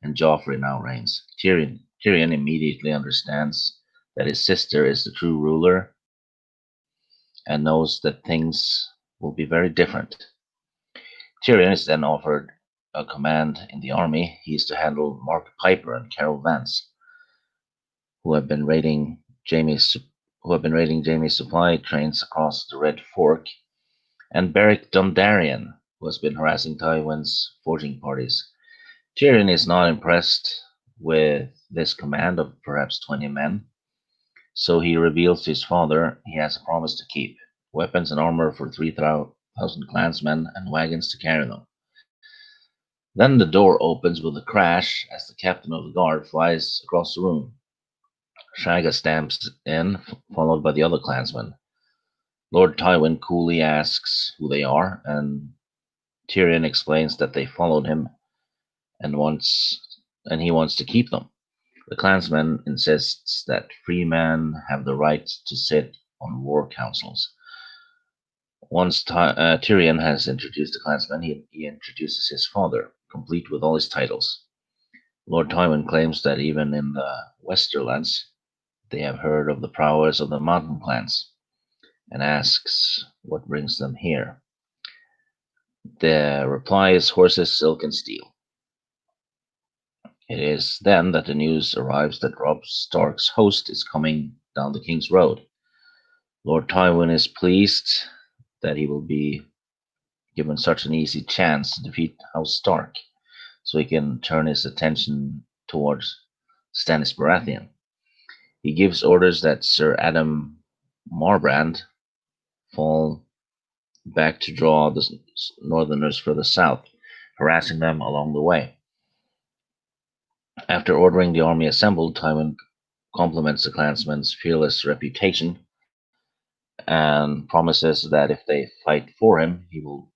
Speaker 4: and Joffrey now reigns. Tyrion immediately understands that his sister is the true ruler and knows that things will be very different. Tyrion is then offered a command in the army. He is to handle Mark Piper and Carol Vance, who have been raiding Jaime's supply trains across the Red Fork, and Beric Dondarrion, who has been harassing Tywin's forging parties. Tyrion is not impressed with this command of perhaps 20 men, so he reveals to his father he has a promise to keep: weapons and armor for 3,000 clansmen and wagons to carry them. Then the door opens with a crash as the captain of the guard flies across the room. Shagga stamps in, followed by the other clansmen. Lord Tywin coolly asks who they are, and Tyrion explains that they followed him and he wants to keep them. The clansman insists that free men have the right to sit on war councils. Once Tyrion has introduced the clansman, he introduces his father, complete with all his titles. Lord Tywin claims that even in the Westerlands, they have heard of the prowess of the mountain clans, and asks what brings them here. The reply is horses, silk, and steel. It is then that the news arrives that Robb Stark's host is coming down the King's Road. Lord Tywin is pleased that he will be given such an easy chance to defeat House Stark, so he can turn his attention towards Stannis Baratheon. He gives orders that Sir Adam Marbrand fall back to draw the Northerners further south, harassing them along the way. After ordering the army assembled, Tywin compliments the clansmen's fearless reputation and promises that if they fight for him, he will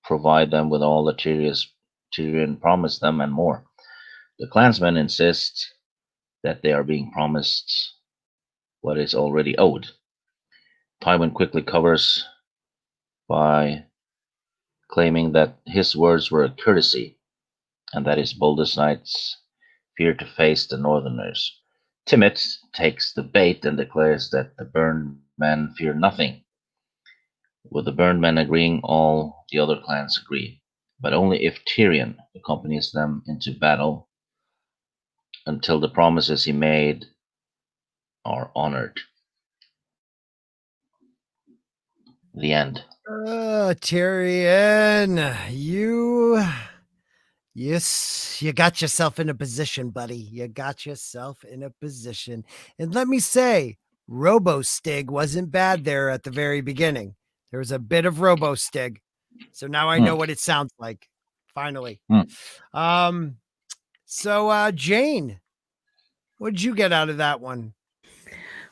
Speaker 4: provide them with all that Tyrion promised them and more. The clansmen insist that they are being promised what is already owed. Tywin quickly covers by claiming that his words were a courtesy and that his boldest knights fear to face the Northerners. Timett takes the bait and declares that the burned men fear nothing. With the burned men agreeing, all the other clans agree, but only if Tyrion accompanies them into battle until the promises he made are honored. The end.
Speaker 1: Tyrion, you got yourself in a position, buddy. You got yourself in a position. And let me say, Robo-Stig wasn't bad there at the very beginning. There was a bit of Robo-Stig. So now I know what it sounds like. Finally. So, Jayne, what did you get out of that one?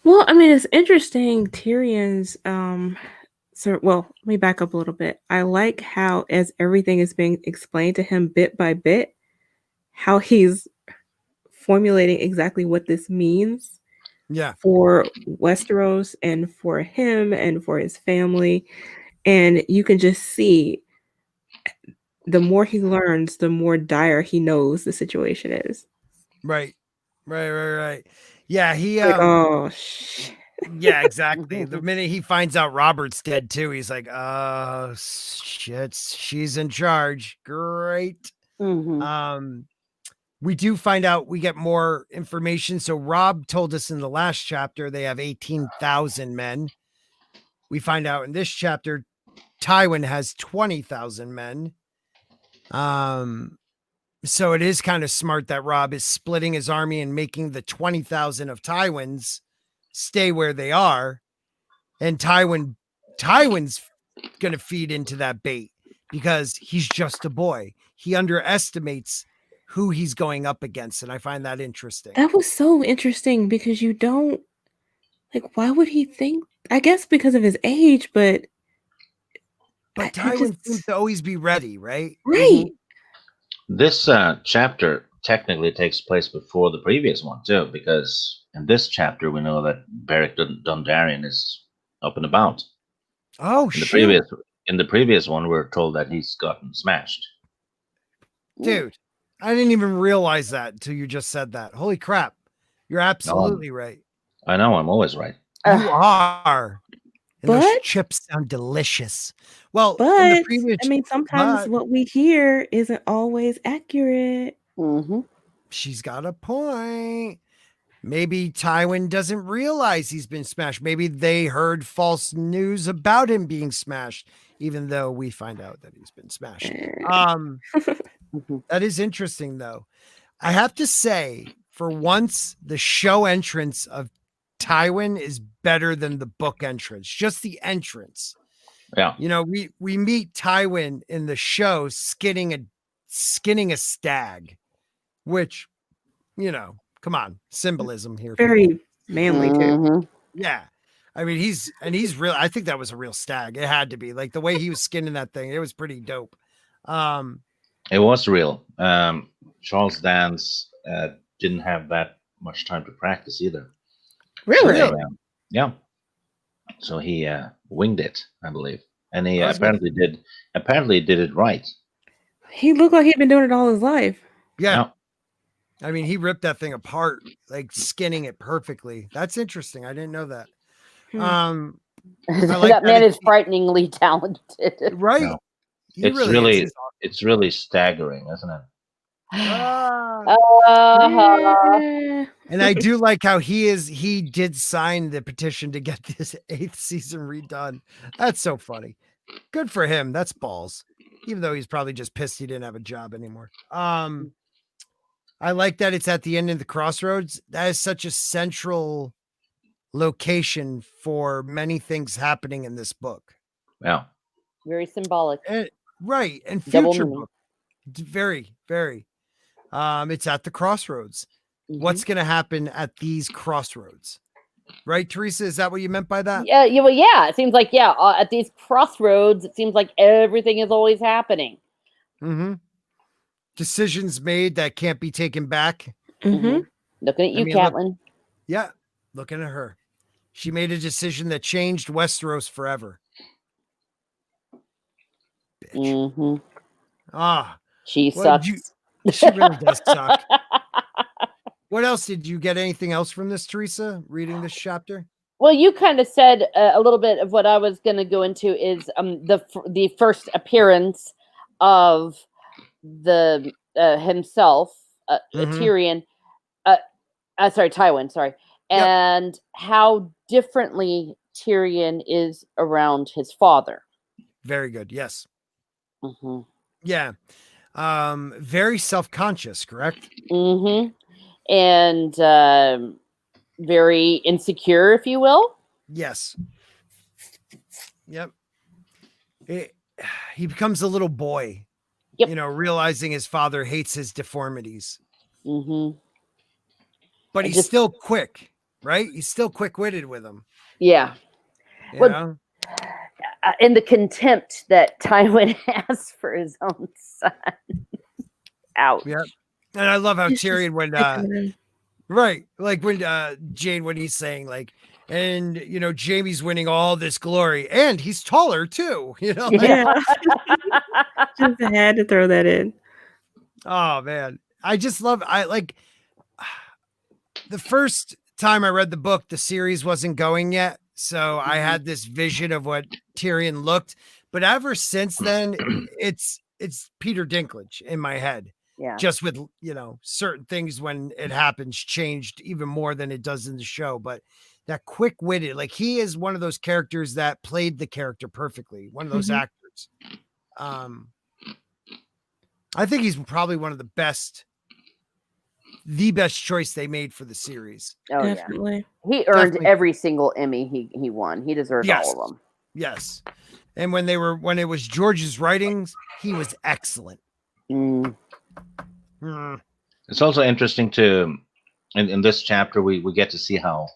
Speaker 3: Well, I mean, it's interesting. Tyrion's well, let me back up a little bit. I like how, as everything is being explained to him bit by bit, how he's formulating exactly what this means for Westeros and for him and for his family. And you can just see the more he learns, the more dire he knows the situation is.
Speaker 1: Right. Yeah, he
Speaker 3: Like, oh shit.
Speaker 1: yeah, exactly. The minute he finds out Robert's dead too, he's like, oh shit, she's in charge. Great. We do find out, we get more information. So Rob told us in the last chapter they have 18,000 men. We find out in this chapter Tywin has 20,000 men. So it is kind of smart that Rob is splitting his army and making the 20,000 of Tywin's stay where they are. And Tywin's going to feed into that bait because he's just a boy. He underestimates who he's going up against. And I find that interesting.
Speaker 3: That was so interesting because you don't, like, why would he think? I guess because of his age, but
Speaker 1: Tywin seems to always be ready, right?
Speaker 3: Right.
Speaker 4: This chapter technically takes place before the previous one too, because in this chapter we know that Beric Dondarrion is up and about.
Speaker 1: Oh,
Speaker 4: in the previous one, we're told that he's gotten smashed.
Speaker 1: Dude, I didn't even realize that until you just said that. Holy crap. You're absolutely right.
Speaker 4: I know, I'm always right.
Speaker 1: You are. And those chips sound delicious. Well, in the previous,
Speaker 3: I mean, sometimes what we hear isn't always accurate.
Speaker 1: She's got a point. Maybe Tywin doesn't realize he's been smashed. Maybe they heard false news about him being smashed, even though we find out that he's been smashed. That is interesting, though. I have to say, for once, the show entrance of Tywin is better than the book entrance. Just the entrance.
Speaker 4: Yeah.
Speaker 1: You know, we meet Tywin in the show skinning a stag, which, you know, come on, symbolism here.
Speaker 3: Very manly too.
Speaker 1: Yeah. I mean, he's real. I think that was a real stag. It had to be, like, the way he was skinning that thing. It was pretty dope.
Speaker 4: It was real. Charles Dance didn't have that much time to practice either.
Speaker 3: Really?
Speaker 4: So, yeah. So he winged it, I believe, and he apparently did it right.
Speaker 3: He looked like he'd been doing it all his life.
Speaker 1: Yeah. I mean, he ripped that thing apart, like skinning it perfectly. That's interesting. I didn't know that.
Speaker 2: That man is frighteningly talented.
Speaker 1: Right?
Speaker 4: No. It's really staggering, isn't it?
Speaker 1: And I do like how he did sign the petition to get this 8th season redone. That's so funny. Good for him. That's balls. Even though he's probably just pissed he didn't have a job anymore. I like that it's at the end of the Crossroads. That is such a central location for many things happening in this book.
Speaker 4: Yeah.
Speaker 2: Very symbolic.
Speaker 1: Right. And future book. Very, very. It's at the Crossroads. What's going to happen at these Crossroads? Right, Teresa? Is that what you meant by that?
Speaker 2: Yeah. Well, yeah. It seems like, at these Crossroads, it seems like everything is always happening.
Speaker 1: Decisions made that can't be taken back.
Speaker 2: Looking at you, Catelyn.
Speaker 1: Yeah. Looking at her. She made a decision that changed Westeros forever. Bitch.
Speaker 2: She sucks.
Speaker 1: She really does suck. What else did you get? Anything else from this, Teresa, reading this chapter?
Speaker 2: Well, you kind of said a little bit of what I was going to go into is the first appearance of the himself, Tyrion. Tywin. Sorry, and how differently Tyrion is around his father.
Speaker 1: Very good. Yes. Yeah. Very self-conscious, correct?
Speaker 2: And very insecure, if you will.
Speaker 1: Yes. Yep. He becomes a little boy, you know, realizing his father hates his deformities.
Speaker 2: Mm-hmm.
Speaker 1: But he's still quick, right? He's still quick-witted with him.
Speaker 2: Yeah.
Speaker 1: Well,
Speaker 2: and the contempt that Tywin has for his own son. Ouch.
Speaker 1: Yeah. And I love how Tyrion when right, like when Jayne, when he's saying like, and you know, Jaime's winning all this glory, and he's taller too, you know.
Speaker 3: Yeah. Just had to throw that in.
Speaker 1: Oh man. I just love the first time I read the book, the series wasn't going yet. So I had this vision of what Tyrion looked, but ever since then, it's Peter Dinklage in my head.
Speaker 2: Yeah.
Speaker 1: Just with, you know, certain things when it happens changed even more than it does in the show. But that quick-witted, like he is one of those characters that played the character perfectly. One of those actors. I think he's probably one of the best choice they made for the series.
Speaker 2: Oh,
Speaker 3: definitely.
Speaker 2: Yeah. He earned every single Emmy he won. He deserved all of them.
Speaker 1: Yes. And when it was George's writings, he was excellent.
Speaker 4: It's also interesting in this chapter we get to see how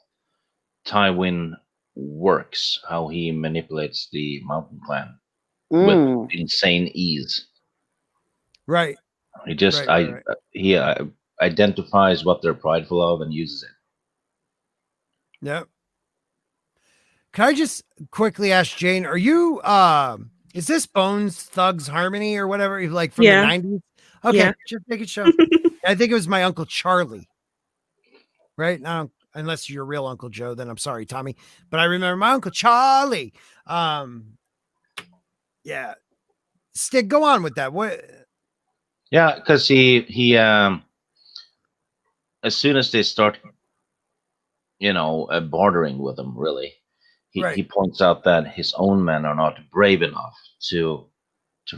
Speaker 4: Tywin works, how he manipulates the Mountain Clan with insane ease.
Speaker 1: Right.
Speaker 4: He just he identifies what they're prideful of and uses it.
Speaker 1: Yep. Can I just quickly ask Jayne, are you is this Bones Thugs Harmony or whatever, like from the 90s? Okay, just make it show. I think it was my Uncle Charlie. Right? Now, unless you're real Uncle Joe, then I'm sorry, Tommy. But I remember my Uncle Charlie. Yeah. Stig, go on with that. What?
Speaker 4: Yeah, because he as soon as they start, you know, bartering with him, really, he points out that his own men are not brave enough to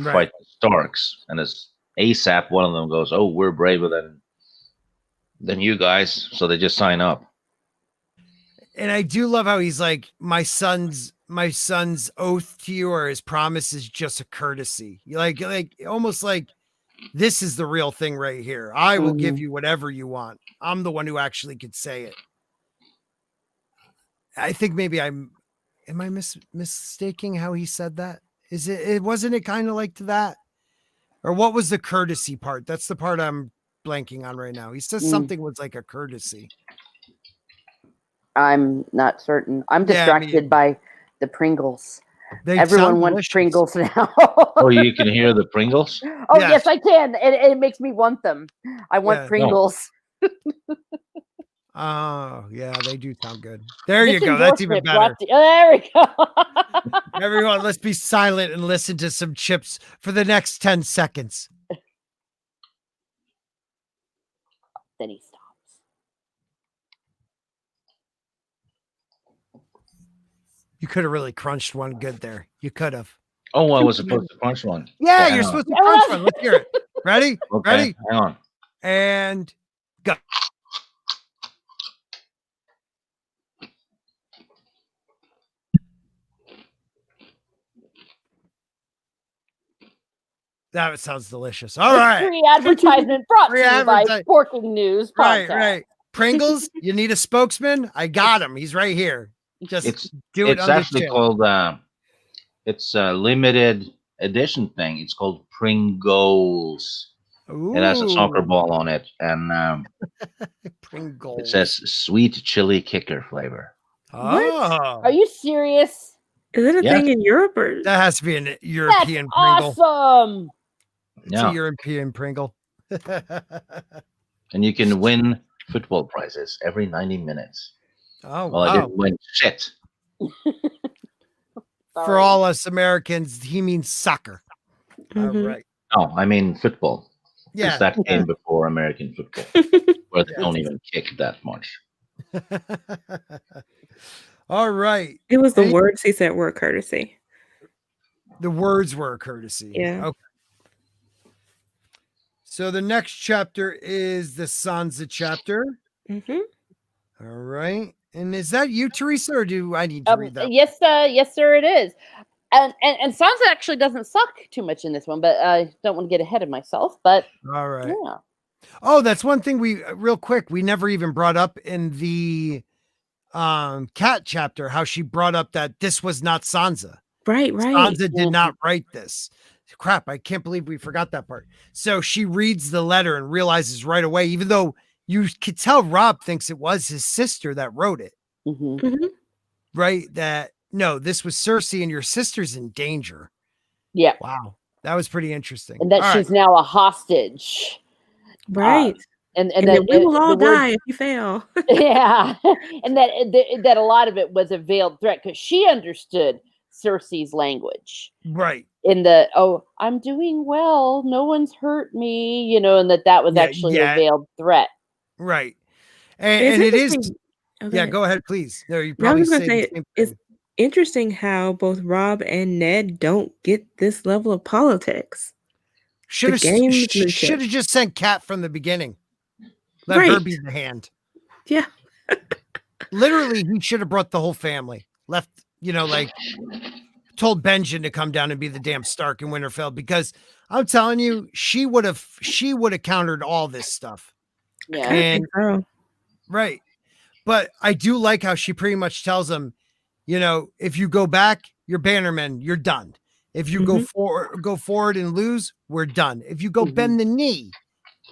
Speaker 4: fight the Starks, and as ASAP, one of them goes, "Oh, we're braver than you guys," so they just sign up.
Speaker 1: And I do love how he's like, my son's oath to you, or his promise, is just a courtesy. Like almost like, this is the real thing right here. I will give you whatever you want. I'm the one who actually could say it. I think maybe am I mistaking how he said that? Wasn't it kind of like to that? Or what was the courtesy part? That's the part I'm blanking on right now. He says something was like a courtesy.
Speaker 2: I'm not certain. I'm distracted by the Pringles. Everyone wants Pringles now.
Speaker 4: Oh, you can hear the Pringles?
Speaker 2: Oh, yes, I can. It makes me want them. I want Pringles.
Speaker 1: Oh, yeah, they do sound good. There you go. That's even better.
Speaker 2: There we go.
Speaker 1: Everyone, let's be silent and listen to some chips for the next 10 seconds.
Speaker 2: Then he stops.
Speaker 1: You could have really crunched one good there. You could have.
Speaker 4: Oh, I was supposed to crunch one.
Speaker 1: Yeah, you're supposed to crunch one. Let's hear it. Ready?
Speaker 4: Okay,
Speaker 1: ready?
Speaker 4: Hang on.
Speaker 1: And go. That sounds delicious. All right.
Speaker 2: Free advertisement brought to you by Porking News Podcast.
Speaker 1: Right. Pringles, you need a spokesman? I got him. He's right here. Just do it.
Speaker 4: It's actually called it's a limited edition thing. It's called Pringles.
Speaker 1: Ooh.
Speaker 4: It has a soccer ball on it, and
Speaker 1: Pringles.
Speaker 4: It says sweet chili kicker flavor.
Speaker 1: Oh,
Speaker 2: are you serious?
Speaker 3: Is it a thing in Europe, or
Speaker 1: that has to be an European
Speaker 2: That's
Speaker 1: Pringle?
Speaker 2: Awesome.
Speaker 1: It's a European Pringle.
Speaker 4: And you can win football prizes every 90 minutes.
Speaker 1: Oh,
Speaker 4: well, I didn't win shit.
Speaker 1: For all us Americans, he means soccer. All right.
Speaker 4: No, I mean football.
Speaker 1: Yeah.
Speaker 4: That came before American football, where they don't even kick that much.
Speaker 1: All right.
Speaker 3: It was the words he said were a courtesy.
Speaker 1: The words were a courtesy.
Speaker 3: Yeah.
Speaker 1: Okay. So the next chapter is the Sansa chapter.
Speaker 3: Mm-hmm.
Speaker 1: All right. And is that you, Teresa, or do I need to read that?
Speaker 2: Yes, sir, it is. And Sansa actually doesn't suck too much in this one, but I don't want to get ahead of myself. But
Speaker 1: all right.
Speaker 2: Yeah.
Speaker 1: Oh, that's one thing real quick, we never even brought up in the cat chapter, how she brought up that this was not Sansa.
Speaker 3: Right.
Speaker 1: Sansa did not write this. Crap, I can't believe we forgot that part. So she reads the letter and realizes right away, even though you could tell Rob thinks it was his sister that wrote it.
Speaker 3: Mm-hmm.
Speaker 1: Right? That no, this was Cersei and your sister's in danger.
Speaker 2: Yeah.
Speaker 1: Wow. That was pretty interesting.
Speaker 2: And that she's now a hostage.
Speaker 3: Right.
Speaker 2: And
Speaker 3: that we will all die if you fail.
Speaker 2: Yeah. And that a lot of it was a veiled threat because she understood Cersei's language.
Speaker 1: Right.
Speaker 2: In the, oh, I'm doing well, no one's hurt me, and that was actually a veiled threat.
Speaker 1: Right. And it is.
Speaker 3: Okay.
Speaker 1: Go ahead, please. No, you
Speaker 3: I was
Speaker 1: probably
Speaker 3: going to say, it's interesting how both Rob and Ned don't get this level of politics.
Speaker 1: Should have just sent Cat from the beginning. Let her be the hand.
Speaker 3: Yeah.
Speaker 1: Literally, he should have brought the whole family. Left, told Benjen to come down and be the damn Stark in Winterfell, because I'm telling you, she would have countered all this stuff.
Speaker 2: Yeah.
Speaker 1: And right. But I do like how she pretty much tells him, if you go back, you're Bannerman, you're done. If you go forward and lose, we're done. If you go bend the knee,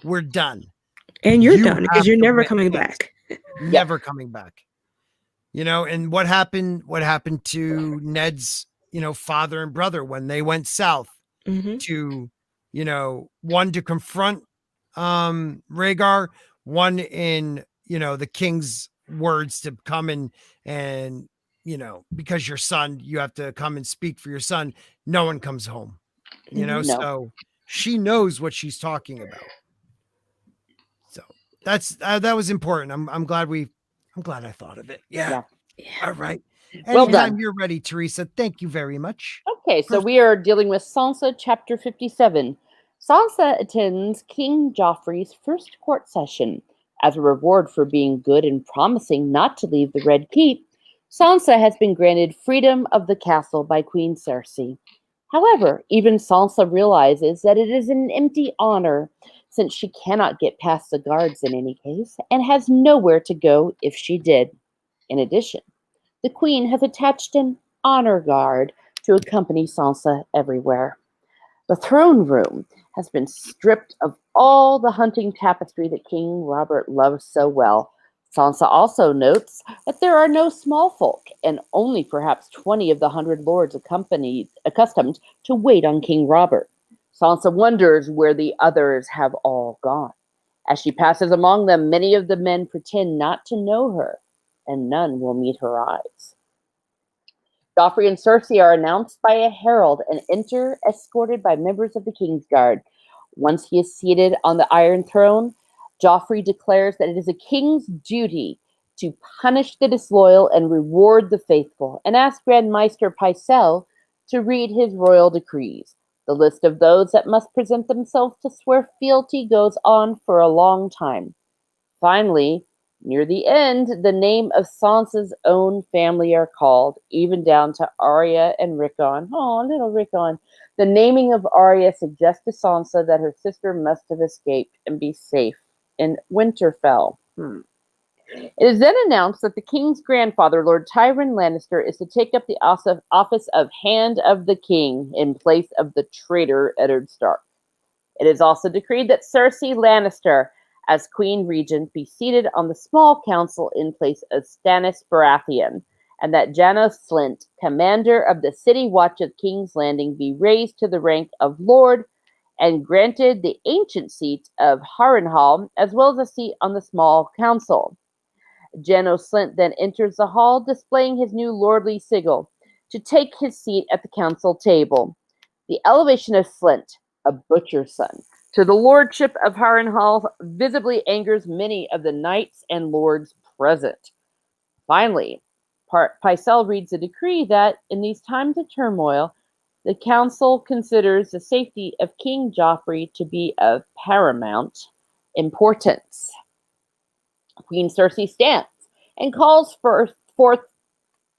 Speaker 1: we're done.
Speaker 3: And you're done because you're never coming back.
Speaker 1: Never coming back. And what happened to Ned's, father and brother when they went south to, one to confront Rhaegar, one in, the king's words to come and because your son, you have to come and speak for your son. No one comes home, so she knows what she's talking about. So that was important. I'm glad I thought of it. Yeah. All right.
Speaker 2: Well
Speaker 1: Anytime
Speaker 2: done.
Speaker 1: you're ready, Teresa. Thank you very much.
Speaker 2: Okay, so we are dealing with Sansa, chapter 57. Sansa attends King Joffrey's first court session. As a reward for being good and promising not to leave the Red Keep, Sansa has been granted freedom of the castle by Queen Cersei. However, even Sansa realizes that it is an empty honor, since she cannot get past the guards in any case, and has nowhere to go if she did. In addition, the Queen has attached an honor guard to accompany Sansa everywhere. The throne room has been stripped of all the hunting tapestry that King Robert loves so well. Sansa also notes that there are no small folk, and only perhaps 20 of the 100 lords accustomed to wait on King Robert. Sansa wonders where the others have all gone. As she passes among them, many of the men pretend not to know her, and none will meet her eyes. Joffrey and Cersei are announced by a herald and enter escorted by members of the Kingsguard. Once he is seated on the Iron Throne, Joffrey declares that it is a king's duty to punish the disloyal and reward the faithful, and asks Grand Maester Pycelle to read his royal decrees. The list of those that must present themselves to swear fealty goes on for a long time. Finally, near the end, the name of Sansa's own family are called, even down to Arya and Rickon. Oh, little Rickon. The naming of Arya suggests to Sansa that her sister must have escaped and be safe in Winterfell. It is then announced that the king's grandfather, Lord Tywin Lannister, is to take up the office of Hand of the King in place of the traitor Eddard Stark. It is also decreed that Cersei Lannister, as Queen Regent, be seated on the small council in place of Stannis Baratheon, and that Janos Slynt, commander of the City Watch of King's Landing, be raised to the rank of Lord and granted the ancient seat of Harrenhal, as well as a seat on the small council. Janos Slynt then enters the hall, displaying his new lordly sigil, to take his seat at the council table. The elevation of Slynt, a butcher's son, to the lordship of Harrenhal visibly angers many of the knights and lords present. Finally, Pycelle reads a decree that, in these times of turmoil, the council considers the safety of King Joffrey to be of paramount importance. Queen Cersei stands and calls forth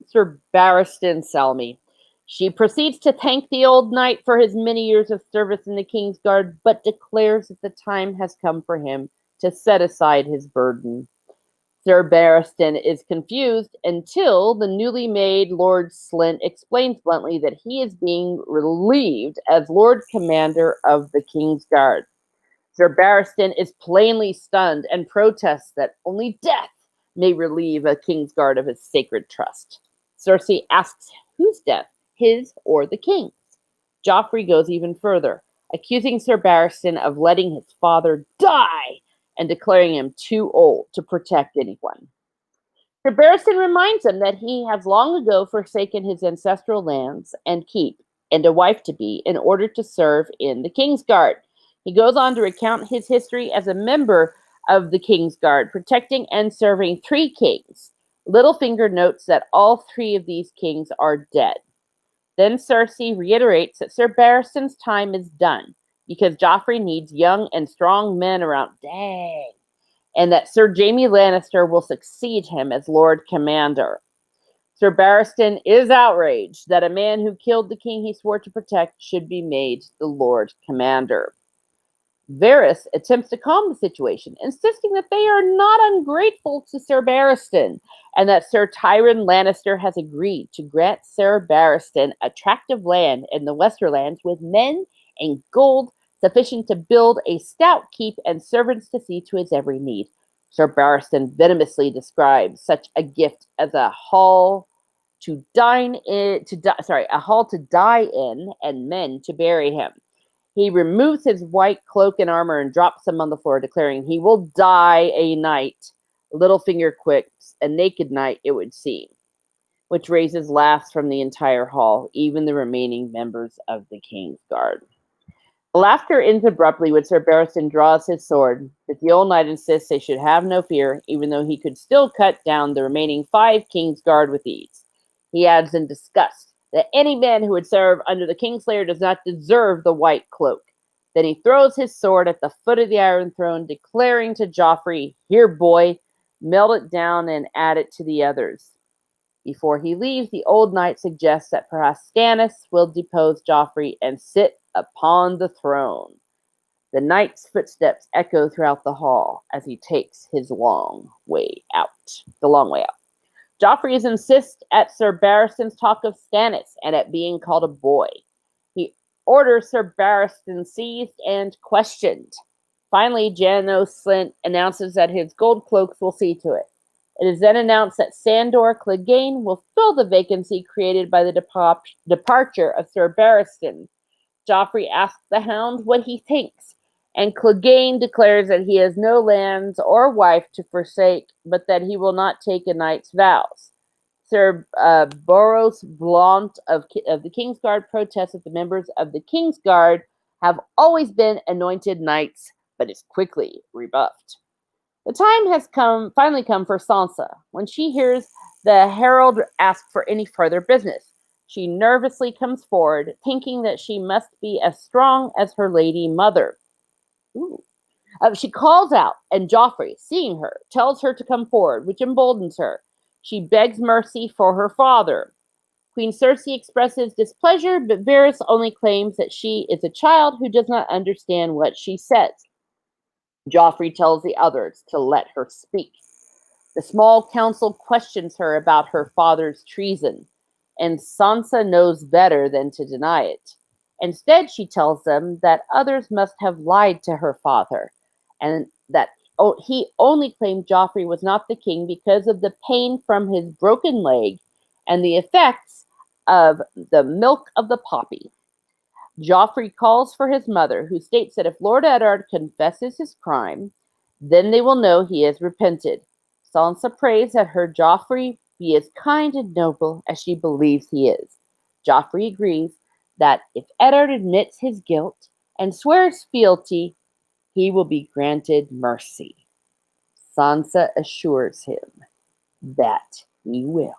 Speaker 2: Sir Barristan Selmy. She proceeds to thank the old knight for his many years of service in the King's Guard, but declares that the time has come for him to set aside his burden. Sir Barristan is confused until the newly made Lord Slint explains bluntly that he is being relieved as Lord Commander of the King's Guard. Sir Barristan is plainly stunned and protests that only death may relieve a King's Guard of his sacred trust. Cersei asks whose death, his or the King's. Joffrey goes even further, accusing Sir Barristan of letting his father die and declaring him too old to protect anyone. Sir Barristan reminds him that he has long ago forsaken his ancestral lands and keep and a wife-to-be in order to serve in the King's Guard. He goes on to recount his history as a member of the King's Guard, protecting and serving 3 kings. Littlefinger notes that all 3 of these kings are dead. Then Cersei reiterates that Sir Barristan's time is done, because Joffrey needs young and strong men around, and that Sir Jaime Lannister will succeed him as Lord Commander. Sir Barristan is outraged that a man who killed the king he swore to protect should be made the Lord Commander. Varys attempts to calm the situation, insisting that they are not ungrateful to Sir Barristan, and that Sir Tywin Lannister has agreed to grant Sir Barristan attractive land in the Westerlands with men and gold sufficient to build a stout keep and servants to see to his every need. Sir Barristan venomously describes such a gift as a hall to die in, and men to bury him. He removes his white cloak and armor and drops them on the floor, declaring he will die a knight. Littlefinger quips, a naked knight, it would seem, which raises laughs from the entire hall, even the remaining members of the King's Guard. Laughter ends abruptly when Sir Barristan draws his sword, but the old knight insists they should have no fear, even though he could still cut down the remaining 5 King's Guard with ease. He adds in disgust that any man who would serve under the Kingslayer does not deserve the white cloak. Then he throws his sword at the foot of the Iron Throne, declaring to Joffrey, "Here, boy, melt it down and add it to the others." Before he leaves, the old knight suggests that perhaps Stannis will depose Joffrey and sit upon the throne. The knight's footsteps echo throughout the hall as he takes his long way out. Joffrey insists at Sir Barristan's talk of Stannis and at being called a boy. He orders Sir Barristan seized and questioned. Finally, Janos Slint announces that his gold cloaks will see to it. It is then announced that Sandor Clegane will fill the vacancy created by the departure of Sir Barristan. Joffrey asks the Hound what he thinks, and Clegane declares that he has no lands or wife to forsake, but that he will not take a knight's vows. Sir Boros Blount of the King's Guard protests that the members of the King's Guard have always been anointed knights, but is quickly rebuffed. The time has finally come for Sansa. When she hears the herald ask for any further business, she nervously comes forward, thinking that she must be as strong as her lady mother. She calls out, and Joffrey, seeing her, tells her to come forward, which emboldens her. She begs mercy for her father. Queen Cersei expresses displeasure, but Varys only claims that she is a child who does not understand what she says. Joffrey tells the others to let her speak. The small council questions her about her father's treason, and Sansa knows better than to deny it. Instead, she tells them that others must have lied to her father, and that he only claimed Joffrey was not the king because of the pain from his broken leg and the effects of the milk of the poppy. Joffrey calls for his mother, who states that if Lord Eddard confesses his crime, then they will know he has repented. Sansa prays that her Joffrey be as kind and noble as she believes he is. Joffrey agrees that if Eddard admits his guilt and swears fealty, he will be granted mercy. Sansa assures him that he will.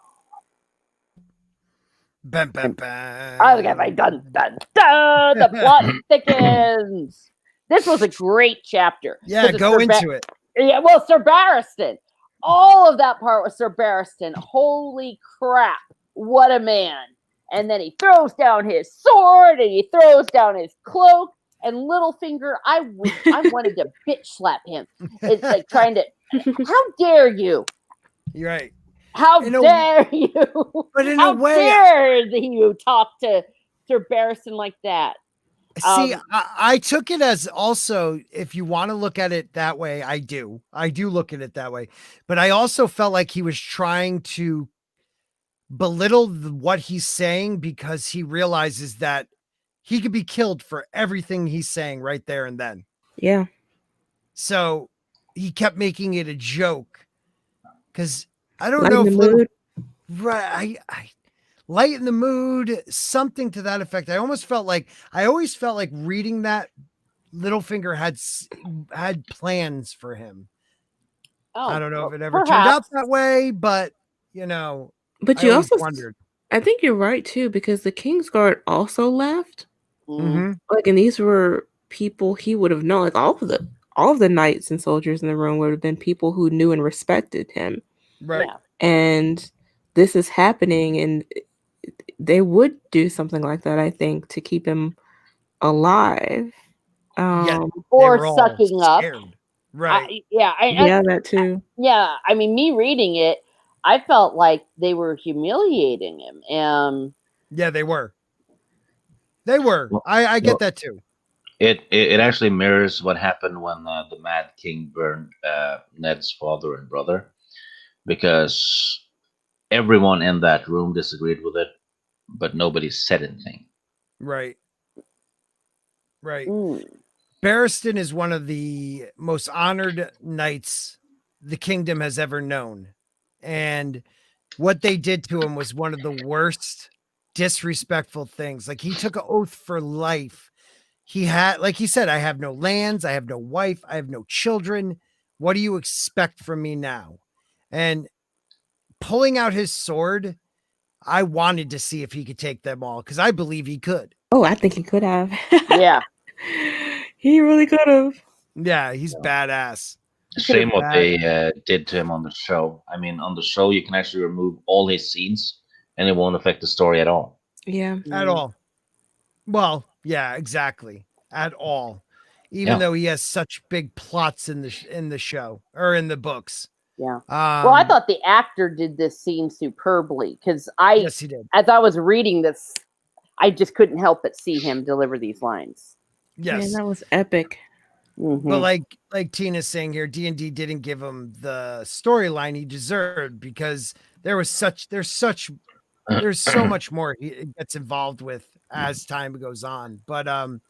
Speaker 1: Bam, bam, bam.
Speaker 2: Dun, dun, dun, the plot thickens. This was a great chapter.
Speaker 1: Yeah, go into it.
Speaker 2: Yeah, well, Sir Barristan. All of that part was Sir Barristan. Holy crap. What a man. And then he throws down his sword and he throws down his cloak. And Littlefinger, I wanted to bitch slap him. It's like trying to, how dare you?
Speaker 1: You're right.
Speaker 2: How dare you?
Speaker 1: But in
Speaker 2: how
Speaker 1: a way,
Speaker 2: dare you talk to Sir Barristan like that?
Speaker 1: See, I took it as also, if you want to look at it that way, I do look at it that way. But I also felt like he was trying to belittle what he's saying because he realizes that he could be killed for everything he's saying right there and then.
Speaker 3: Yeah.
Speaker 1: So he kept making it a joke because I don't
Speaker 3: Lighten
Speaker 1: know
Speaker 3: the mood.
Speaker 1: Right. I lighten the mood, something to that effect. I always felt like reading that Littlefinger had plans for him.
Speaker 2: Oh,
Speaker 1: I don't know if it ever turned out that way, but
Speaker 3: But
Speaker 1: I
Speaker 3: you
Speaker 1: always
Speaker 3: also
Speaker 1: wondered.
Speaker 3: I think you're right too, because the Kingsguard also left.
Speaker 2: Mm-hmm.
Speaker 3: Like, and these were people he would have known. Like all of the knights and soldiers in the room would have been people who knew and respected him.
Speaker 1: Right.
Speaker 2: Yeah.
Speaker 3: And this is happening, and they would do something like that, I think, to keep him alive.
Speaker 2: Or sucking up.
Speaker 1: Right.
Speaker 3: That too.
Speaker 2: Yeah. I mean, me reading it, I felt like they were humiliating him.
Speaker 1: Yeah, they were. I get that too.
Speaker 4: It actually mirrors what happened when the Mad King burned Ned's father and brother, because everyone in that room disagreed with it, but nobody said anything.
Speaker 1: Right. Barristan is one of the most honored knights the kingdom has ever known. And what they did to him was one of the worst disrespectful things. Like, he took an oath for life. He had, like he said, I have no lands, I have no wife, I have no children. What do you expect from me now? And pulling out his sword, I wanted to see if he could take them all, because I believe he could.
Speaker 3: Oh, I think he could have.
Speaker 2: Yeah.
Speaker 3: He really could have.
Speaker 1: Yeah, he's badass.
Speaker 4: Same what they did to him on the show. I mean, on the show, you can actually remove all his scenes and it won't affect the story at all.
Speaker 3: Yeah.
Speaker 1: At all. Well, yeah, exactly. At all. Even though he has such big plots in the show or in the books.
Speaker 2: Yeah. Well, I thought the actor did this scene superbly, because yes,
Speaker 1: he did.
Speaker 2: As I was reading this, I just couldn't help but see him deliver these lines.
Speaker 1: Yes,
Speaker 3: man, that was epic.
Speaker 1: But like Tina's saying here, D&D didn't give him the storyline he deserved, because there's so much more he gets involved with as time goes on. But
Speaker 4: the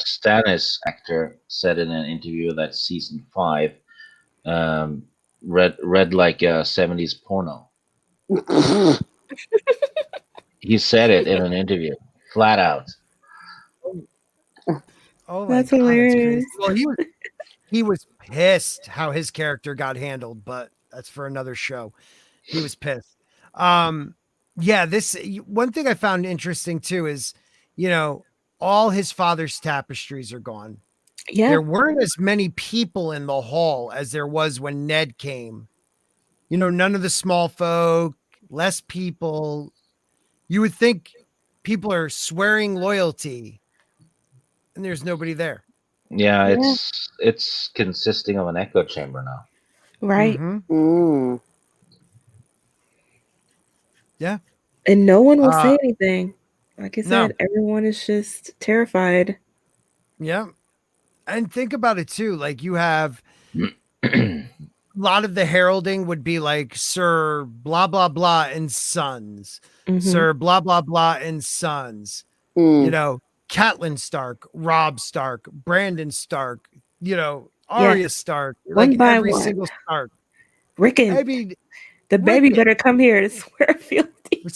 Speaker 4: Stannis actor said in an interview that season 5 read like a 70s porno. He said it in an interview, flat out.
Speaker 1: Oh,
Speaker 3: that's hilarious.
Speaker 1: Well, he was pissed how his character got handled, but that's for another show. He was pissed. Yeah, this one thing I found interesting too is, all his father's tapestries are gone.
Speaker 3: Yeah.
Speaker 1: There weren't as many people in the hall as there was when Ned came. None of the small folk, less people. You would think people are swearing loyalty, and there's nobody there.
Speaker 4: Yeah, it's consisting of an echo chamber now.
Speaker 3: Right.
Speaker 2: Mm-hmm.
Speaker 3: Yeah. And no one will say anything. Like I said, everyone is just terrified.
Speaker 1: Yeah. And think about it too. Like, you have a lot of the heralding would be like Sir blah, blah, blah and sons. Sir blah, blah, blah and sons. Catelyn Stark, Robb Stark, Brandon Stark, Arya Stark.
Speaker 3: One by
Speaker 1: every
Speaker 3: one.
Speaker 1: Single Stark.
Speaker 3: Rickon.
Speaker 1: I mean,
Speaker 3: the baby better come here to swear fealty.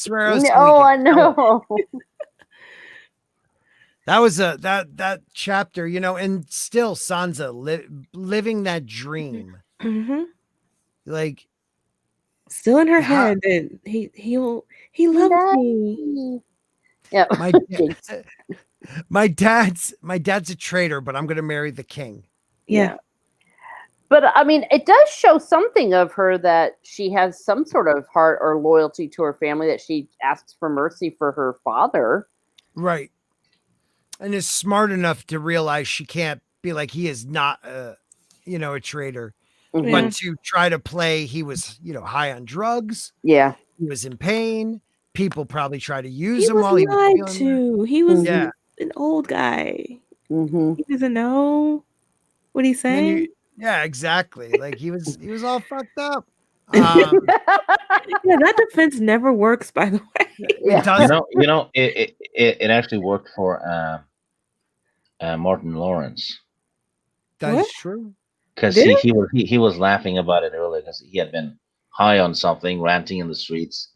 Speaker 2: No, I know.
Speaker 1: That was that chapter, and still Sansa living that dream. Like,
Speaker 3: still in her head that he loves me.
Speaker 2: Yeah.
Speaker 1: My dad's a traitor, but I'm gonna marry the king.
Speaker 3: Yeah.
Speaker 2: But I mean, it does show something of her that she has some sort of heart or loyalty to her family, that she asks for mercy for her father.
Speaker 1: Right. And is smart enough to realize she can't be like, he is not a traitor,
Speaker 2: Mhm.
Speaker 3: Yeah.
Speaker 1: but to try to play, he was, high on drugs.
Speaker 2: Yeah.
Speaker 1: He was in pain. People probably try to
Speaker 3: He
Speaker 1: use him
Speaker 3: was
Speaker 1: while he was
Speaker 3: lied
Speaker 1: feeling that.
Speaker 3: to. He was
Speaker 1: Yeah.
Speaker 3: an old guy.
Speaker 2: Mm-hmm.
Speaker 3: He doesn't know what he's
Speaker 1: And then
Speaker 3: saying.
Speaker 1: yeah, exactly. Like he was all fucked up.
Speaker 3: Yeah, that defense never works, by the way.
Speaker 1: It does.
Speaker 4: It actually worked for Martin Lawrence,
Speaker 1: That's
Speaker 3: What?
Speaker 1: true.
Speaker 4: because
Speaker 3: Did
Speaker 4: he was laughing about it earlier because he had been high on something, ranting in the streets,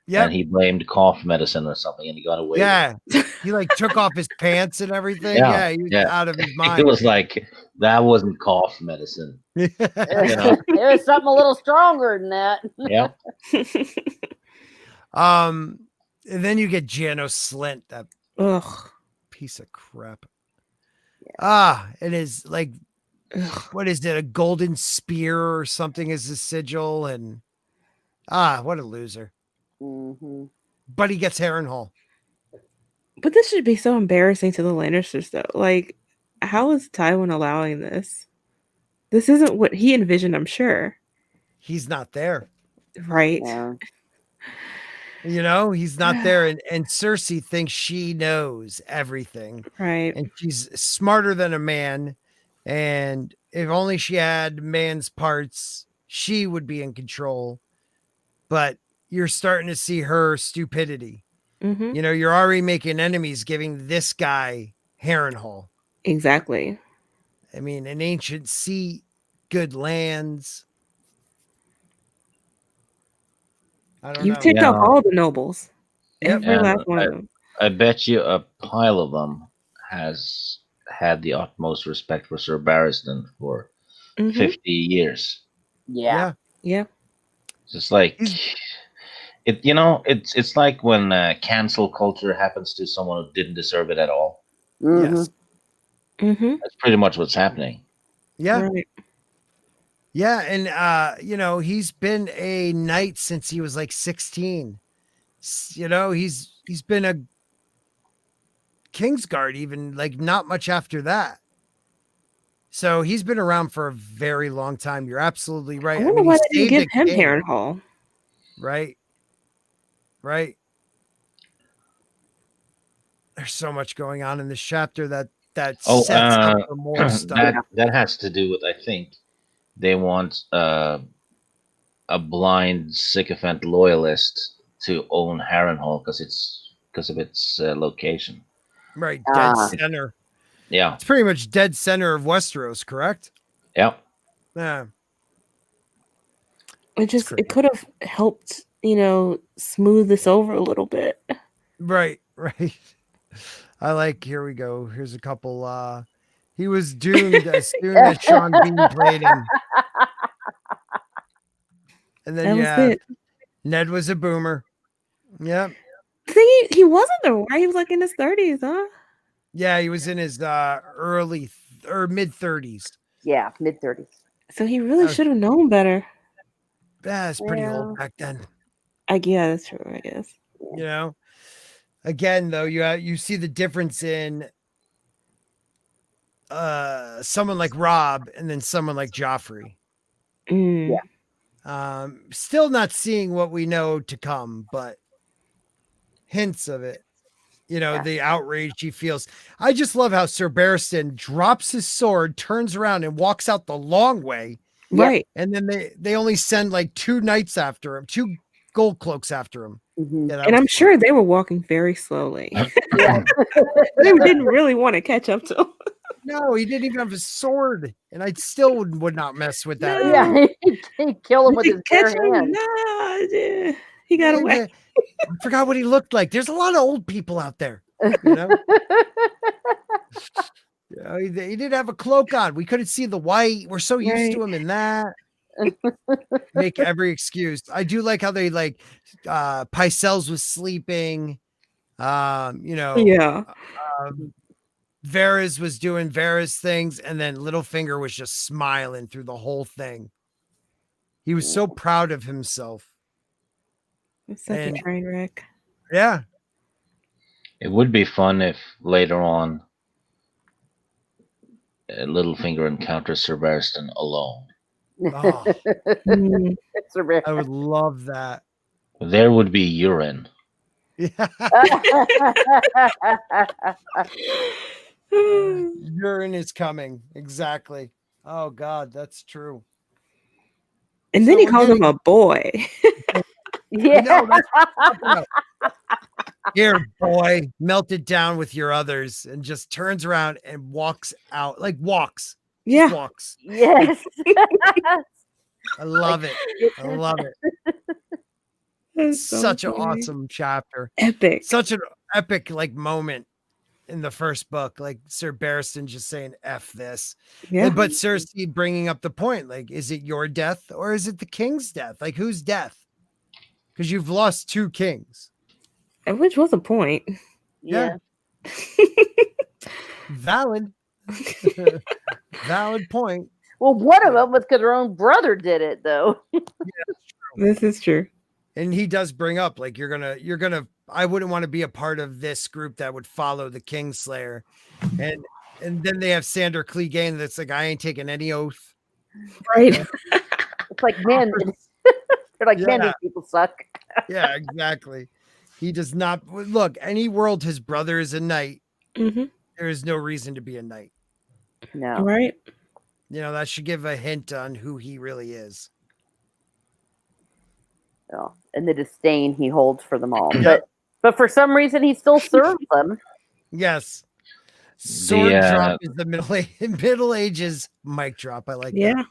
Speaker 1: Yeah.
Speaker 4: and he blamed cough medicine or something, and he got away.
Speaker 1: Yeah. He like took off his pants and everything.
Speaker 4: Yeah,
Speaker 1: He was
Speaker 4: yeah.
Speaker 1: out of his
Speaker 4: It
Speaker 1: mind.
Speaker 4: was like that wasn't cough medicine. You know?
Speaker 2: It was something a little stronger than that.
Speaker 4: Yeah.
Speaker 1: And then you get Jano Slint, that
Speaker 3: Ugh.
Speaker 1: piece of crap. It is like,
Speaker 3: Ugh.
Speaker 1: what is it? A golden spear or something is the sigil, and what a loser.
Speaker 2: Mm-hmm.
Speaker 1: But he gets Harrenhal.
Speaker 3: But this should be so embarrassing to the Lannisters, though. Like, how is Tywin allowing this? This isn't what he envisioned, I'm sure.
Speaker 1: He's not there.
Speaker 3: Right?
Speaker 2: Yeah.
Speaker 1: He's not there. And Cersei thinks she knows everything.
Speaker 3: Right.
Speaker 1: And she's smarter than a man. And if only she had man's parts, she would be in control. But you're starting to see her stupidity.
Speaker 3: Mm-hmm.
Speaker 1: You're already making enemies giving this guy Harrenhal.
Speaker 3: Exactly.
Speaker 1: I mean, an ancient seat, good lands. I don't know.
Speaker 3: You've ticked off all the nobles.
Speaker 1: Yep.
Speaker 3: Every last one of them.
Speaker 4: I bet you a pile of them has had the utmost respect for Sir Barristan for 50 years.
Speaker 2: Yeah.
Speaker 3: Yeah.
Speaker 4: Just like it, it's like when cancel culture happens to someone who didn't deserve it at all.
Speaker 2: Mm-hmm.
Speaker 1: Yes.
Speaker 3: Mm-hmm.
Speaker 4: That's pretty much what's happening.
Speaker 1: Yeah.
Speaker 3: Right.
Speaker 1: Yeah. And, he's been a knight since he was like 16. He's been a Kingsguard, even like not much after that. So he's been around for a very long time. You're absolutely right.
Speaker 3: I wonder why they
Speaker 1: he
Speaker 3: didn't give
Speaker 1: saved
Speaker 3: him
Speaker 1: a king.
Speaker 3: Harrenhal.
Speaker 1: Right. There's so much going on in this chapter that sets up for more stuff.
Speaker 4: That has to do with, I think, they want a blind sycophant loyalist to own Harrenhal because of its location.
Speaker 1: Right, dead center.
Speaker 4: Yeah,
Speaker 1: it's pretty much dead center of Westeros, correct?
Speaker 4: Yeah.
Speaker 1: Yeah.
Speaker 3: It could have helped, smooth this over a little bit.
Speaker 1: Right. I like, here we go. Here's a couple. He was doomed as soon as Sean Bean played him. And then Ned was a boomer. Yep.
Speaker 3: He wasn't though, right? He was like in his 30s, huh?
Speaker 1: Yeah, he was in his early or mid 30s.
Speaker 2: Yeah, mid 30s.
Speaker 3: So he really should have known better.
Speaker 1: Yeah, it's pretty old back then.
Speaker 3: Yeah, that's true, I guess.
Speaker 1: Again, though, you see the difference in someone like Robb and then someone like Joffrey.
Speaker 3: Mm.
Speaker 2: Yeah.
Speaker 1: Still not seeing what we know to come, but hints of it. The outrage he feels. I just love how Sir Barristan drops his sword, turns around, and walks out the long way.
Speaker 3: Right.
Speaker 1: And then they only send like 2 knights after him, 2 gold cloaks after him.
Speaker 2: Mm-hmm.
Speaker 1: Yeah,
Speaker 3: and I'm sure they were walking very slowly.
Speaker 2: Yeah.
Speaker 3: They didn't really want to catch up to him.
Speaker 1: No, he didn't even have a sword, and I still would not mess with that.
Speaker 3: No.
Speaker 2: Yeah, he'd kill him with his bare hand.
Speaker 3: Nah, he got away.
Speaker 1: I forgot what he looked like. There's a lot of old people out there. He did have a cloak on. We couldn't see the white. We're so used to him in that. Make every excuse. I do like how they Pycelles was sleeping. Varys was doing Varys things, and then Littlefinger was just smiling through the whole thing. He was so proud of himself.
Speaker 3: It's such a train wreck.
Speaker 1: Yeah.
Speaker 4: It would be fun if later on Littlefinger encounters Sir Barristan alone.
Speaker 1: Oh,
Speaker 2: It's a rare.
Speaker 1: I would love that.
Speaker 4: There would be urine.
Speaker 1: Yeah. Urine is coming. Exactly. Oh God, that's true.
Speaker 3: And then he calls him a boy.
Speaker 2: Yeah.
Speaker 1: No, here, boy, melt it down with your others, and just turns around and walks out. Like walks.
Speaker 3: Yeah.
Speaker 1: Just walks.
Speaker 2: Yes.
Speaker 1: I love it. I love it.
Speaker 3: That's so
Speaker 1: Such an
Speaker 3: funny.
Speaker 1: awesome chapter.
Speaker 3: Epic.
Speaker 1: Such an epic like moment in the first book. Like Sir Barristan just saying F this.
Speaker 3: Yeah.
Speaker 1: But Cersei bringing up the point, like, is it your death or is it the king's death? Like, whose death? Because you've lost 2 kings.
Speaker 3: And which was a point.
Speaker 2: Yeah.
Speaker 1: Valid. Valid point.
Speaker 2: Well, one of them was because her own brother did it, though.
Speaker 3: This is true.
Speaker 1: And he does bring up, like, you're gonna, I wouldn't want to be a part of this group that would follow the Kingslayer. And then they have Sandor Clegane that's like, I ain't taking any oath.
Speaker 3: Right.
Speaker 2: It's like, man, they're like, man,
Speaker 1: Yeah.
Speaker 2: these people suck.
Speaker 1: Yeah, exactly. He does not look, any world his brother is a knight,
Speaker 3: Mm-hmm.
Speaker 1: there is no reason to be a knight.
Speaker 2: No.
Speaker 3: Right.
Speaker 1: You know, that should give a hint on who he really is.
Speaker 2: No. And the disdain he holds for them all.
Speaker 1: Yeah.
Speaker 2: But for some reason, he still serves them.
Speaker 1: Yes. Sword
Speaker 4: The,
Speaker 1: drop is the middle ages mic drop. I like
Speaker 3: Yeah.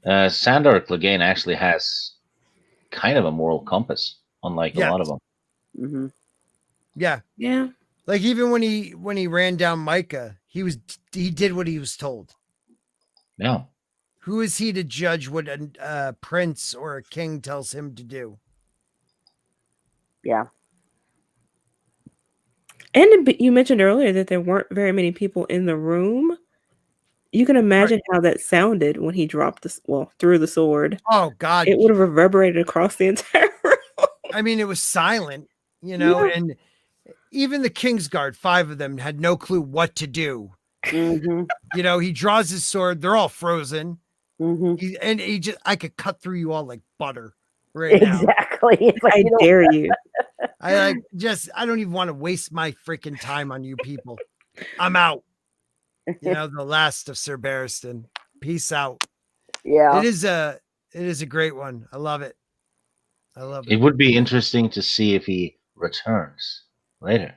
Speaker 1: that.
Speaker 4: Sandor Clegane actually has kind of a moral compass, unlike a
Speaker 1: Yes.
Speaker 4: lot of them.
Speaker 2: Mm-hmm.
Speaker 1: Yeah.
Speaker 3: Yeah.
Speaker 1: Like even when he ran down Micah, he did what he was told.
Speaker 4: Yeah.
Speaker 1: Who is he to judge what a prince or a king tells him to do?
Speaker 2: Yeah.
Speaker 3: And you mentioned earlier that there weren't very many people in the room. You can imagine how that sounded when he dropped threw the sword.
Speaker 1: Oh God.
Speaker 3: It would have reverberated across the entire room.
Speaker 1: I mean, it was silent, you know, and even the Kingsguard, 5 of them, had no clue what to do.
Speaker 2: Mm-hmm.
Speaker 1: You know, he draws his sword, they're all frozen.
Speaker 2: Mm-hmm.
Speaker 1: I could cut through you all like butter right now.
Speaker 2: Exactly. It's like,
Speaker 3: I dare you.
Speaker 1: I don't even want to waste my freaking time on you people. I'm out. You know, the last of Sir Barristan. Peace out.
Speaker 2: Yeah.
Speaker 1: It is a great one. I love it. I love
Speaker 4: It
Speaker 1: it.
Speaker 4: would be interesting to see if he returns later.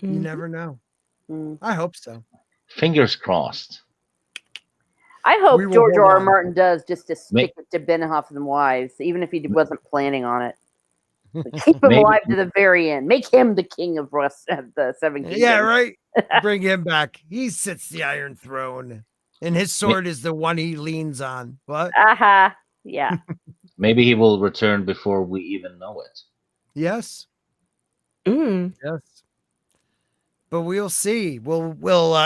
Speaker 1: You
Speaker 3: Mhm.
Speaker 1: never know.
Speaker 2: Mm.
Speaker 1: I hope so.
Speaker 4: Fingers crossed.
Speaker 2: I hope
Speaker 1: We will
Speaker 2: George
Speaker 1: hold
Speaker 2: R. R.
Speaker 1: on.
Speaker 2: Martin does just to
Speaker 4: May-
Speaker 2: stick it to Benioff and wives, even if he wasn't planning on it. Like, keep him
Speaker 4: Maybe-
Speaker 2: alive to the very end. Make him the king of the Seven Kingdoms.
Speaker 1: Yeah, right. Bring him back. He sits the Iron Throne, and his sword is the one he leans on. What?
Speaker 2: Uh-huh. Yeah.
Speaker 4: Maybe he will return before we even know it.
Speaker 1: Yes.
Speaker 3: Mm.
Speaker 1: Yes. But we'll see. We'll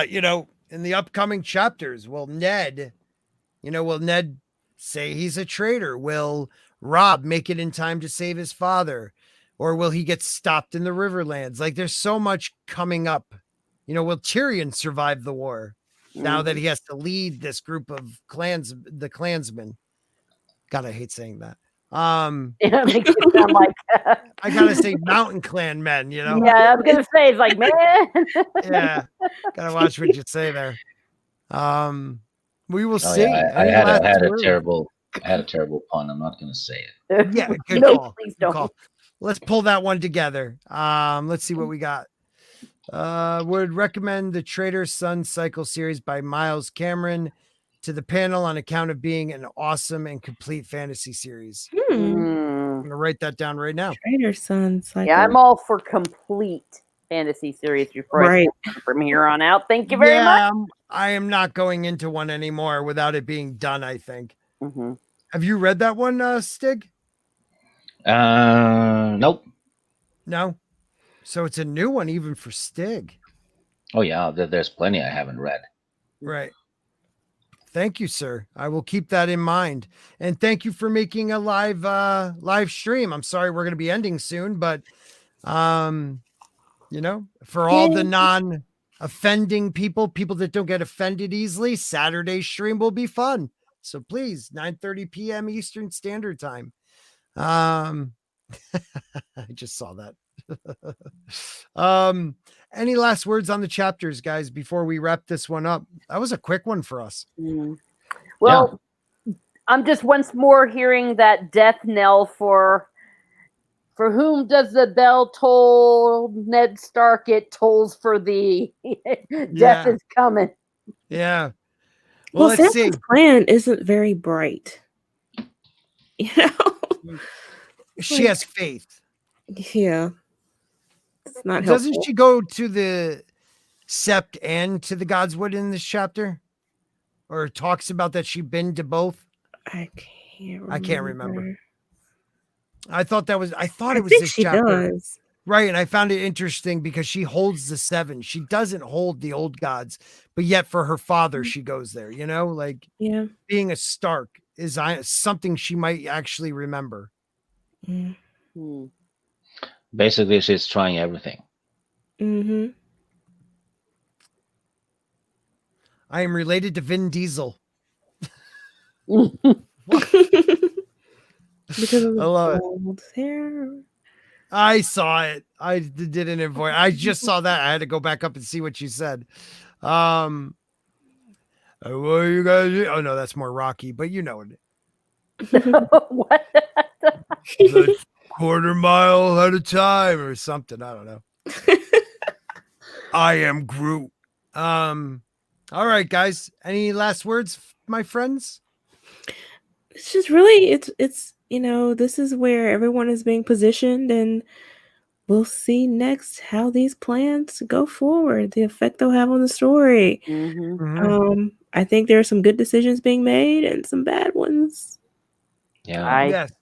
Speaker 1: you know, in the upcoming chapters, will Ned say he's a traitor? Will Robb make it in time to save his father? Or will he get stopped in the Riverlands? Like there's so much coming up. You know, will Tyrion survive the war now that he has to lead this group of the clansmen? God, I hate saying that.
Speaker 2: It makes it sound like
Speaker 1: I gotta say mountain clan men, you know.
Speaker 2: yeah, I was gonna say it's like, man.
Speaker 1: Yeah, gotta watch what you say there. We will
Speaker 4: Oh,
Speaker 1: see.
Speaker 4: yeah, I
Speaker 1: Any
Speaker 4: had
Speaker 1: last
Speaker 4: a
Speaker 1: words?
Speaker 4: terrible pun. I'm not going to say it.
Speaker 1: Yeah, good
Speaker 2: No,
Speaker 1: call.
Speaker 2: please
Speaker 1: Good
Speaker 2: don't.
Speaker 1: call. Let's pull that one together. Let's see what we got. Would recommend the Traitor's Son Cycle series by Miles Cameron to the panel on account of being an awesome and complete fantasy series.
Speaker 3: Hmm.
Speaker 1: I'm gonna write that down right now.
Speaker 3: Trader Son Cycle.
Speaker 2: Yeah, I'm all for complete fantasy series before
Speaker 3: Right.
Speaker 2: from here on out. Thank you very much.
Speaker 1: I am not going into one anymore without it being done, I think.
Speaker 2: Mm-hmm.
Speaker 1: Have you read that one, Stig?
Speaker 4: Nope.
Speaker 1: No. So it's a new one even for Stig.
Speaker 4: Oh yeah, there's plenty I haven't read.
Speaker 1: Right. Thank you, sir. I will keep that in mind. And thank you for making a live stream. I'm sorry we're going to be ending soon, but for all the non-offending people that don't get offended easily, Saturday stream will be fun. So please, 9:30 p.m. Eastern Standard Time. I just saw that. Any last words on the chapters, guys, before we wrap this one up? That was a quick one for us.
Speaker 2: Well, I'm just once more hearing that death knell for whom does the bell toll, Ned Stark, it tolls for thee. Death is coming.
Speaker 1: Yeah.
Speaker 3: Well, let's see. Plan isn't very bright.
Speaker 1: She has faith.
Speaker 3: Yeah. It's not
Speaker 1: Doesn't
Speaker 3: helpful.
Speaker 1: she go to the Sept and to the Godswood in this chapter? Or talks about that she'd been to both?
Speaker 3: I can't remember.
Speaker 1: I thought it was this
Speaker 3: she
Speaker 1: chapter.
Speaker 3: Does.
Speaker 1: Right. And I found it interesting because she holds the 7. She doesn't hold the old gods, but yet for her father, she goes there, being a Stark is something she might actually remember.
Speaker 2: Mm-hmm.
Speaker 4: Basically, she's trying everything.
Speaker 3: Mm-hmm.
Speaker 1: I am related to Vin Diesel.
Speaker 3: Because of
Speaker 1: I love
Speaker 3: bald hair.
Speaker 1: I saw it. I didn't avoid. I just saw that. I had to go back up and see what you said. What are you guys do? Oh no, that's more Rocky, but you know it.
Speaker 2: What?
Speaker 1: The quarter mile at a time or something. I don't know. I am Groot. All right, guys. Any last words, my friends?
Speaker 3: It's just really it's this is where everyone is being positioned, and we'll see next how these plans go forward, the effect they'll have on the story. I think there are some good decisions being made and some bad ones.
Speaker 4: Yeah.
Speaker 1: Yes.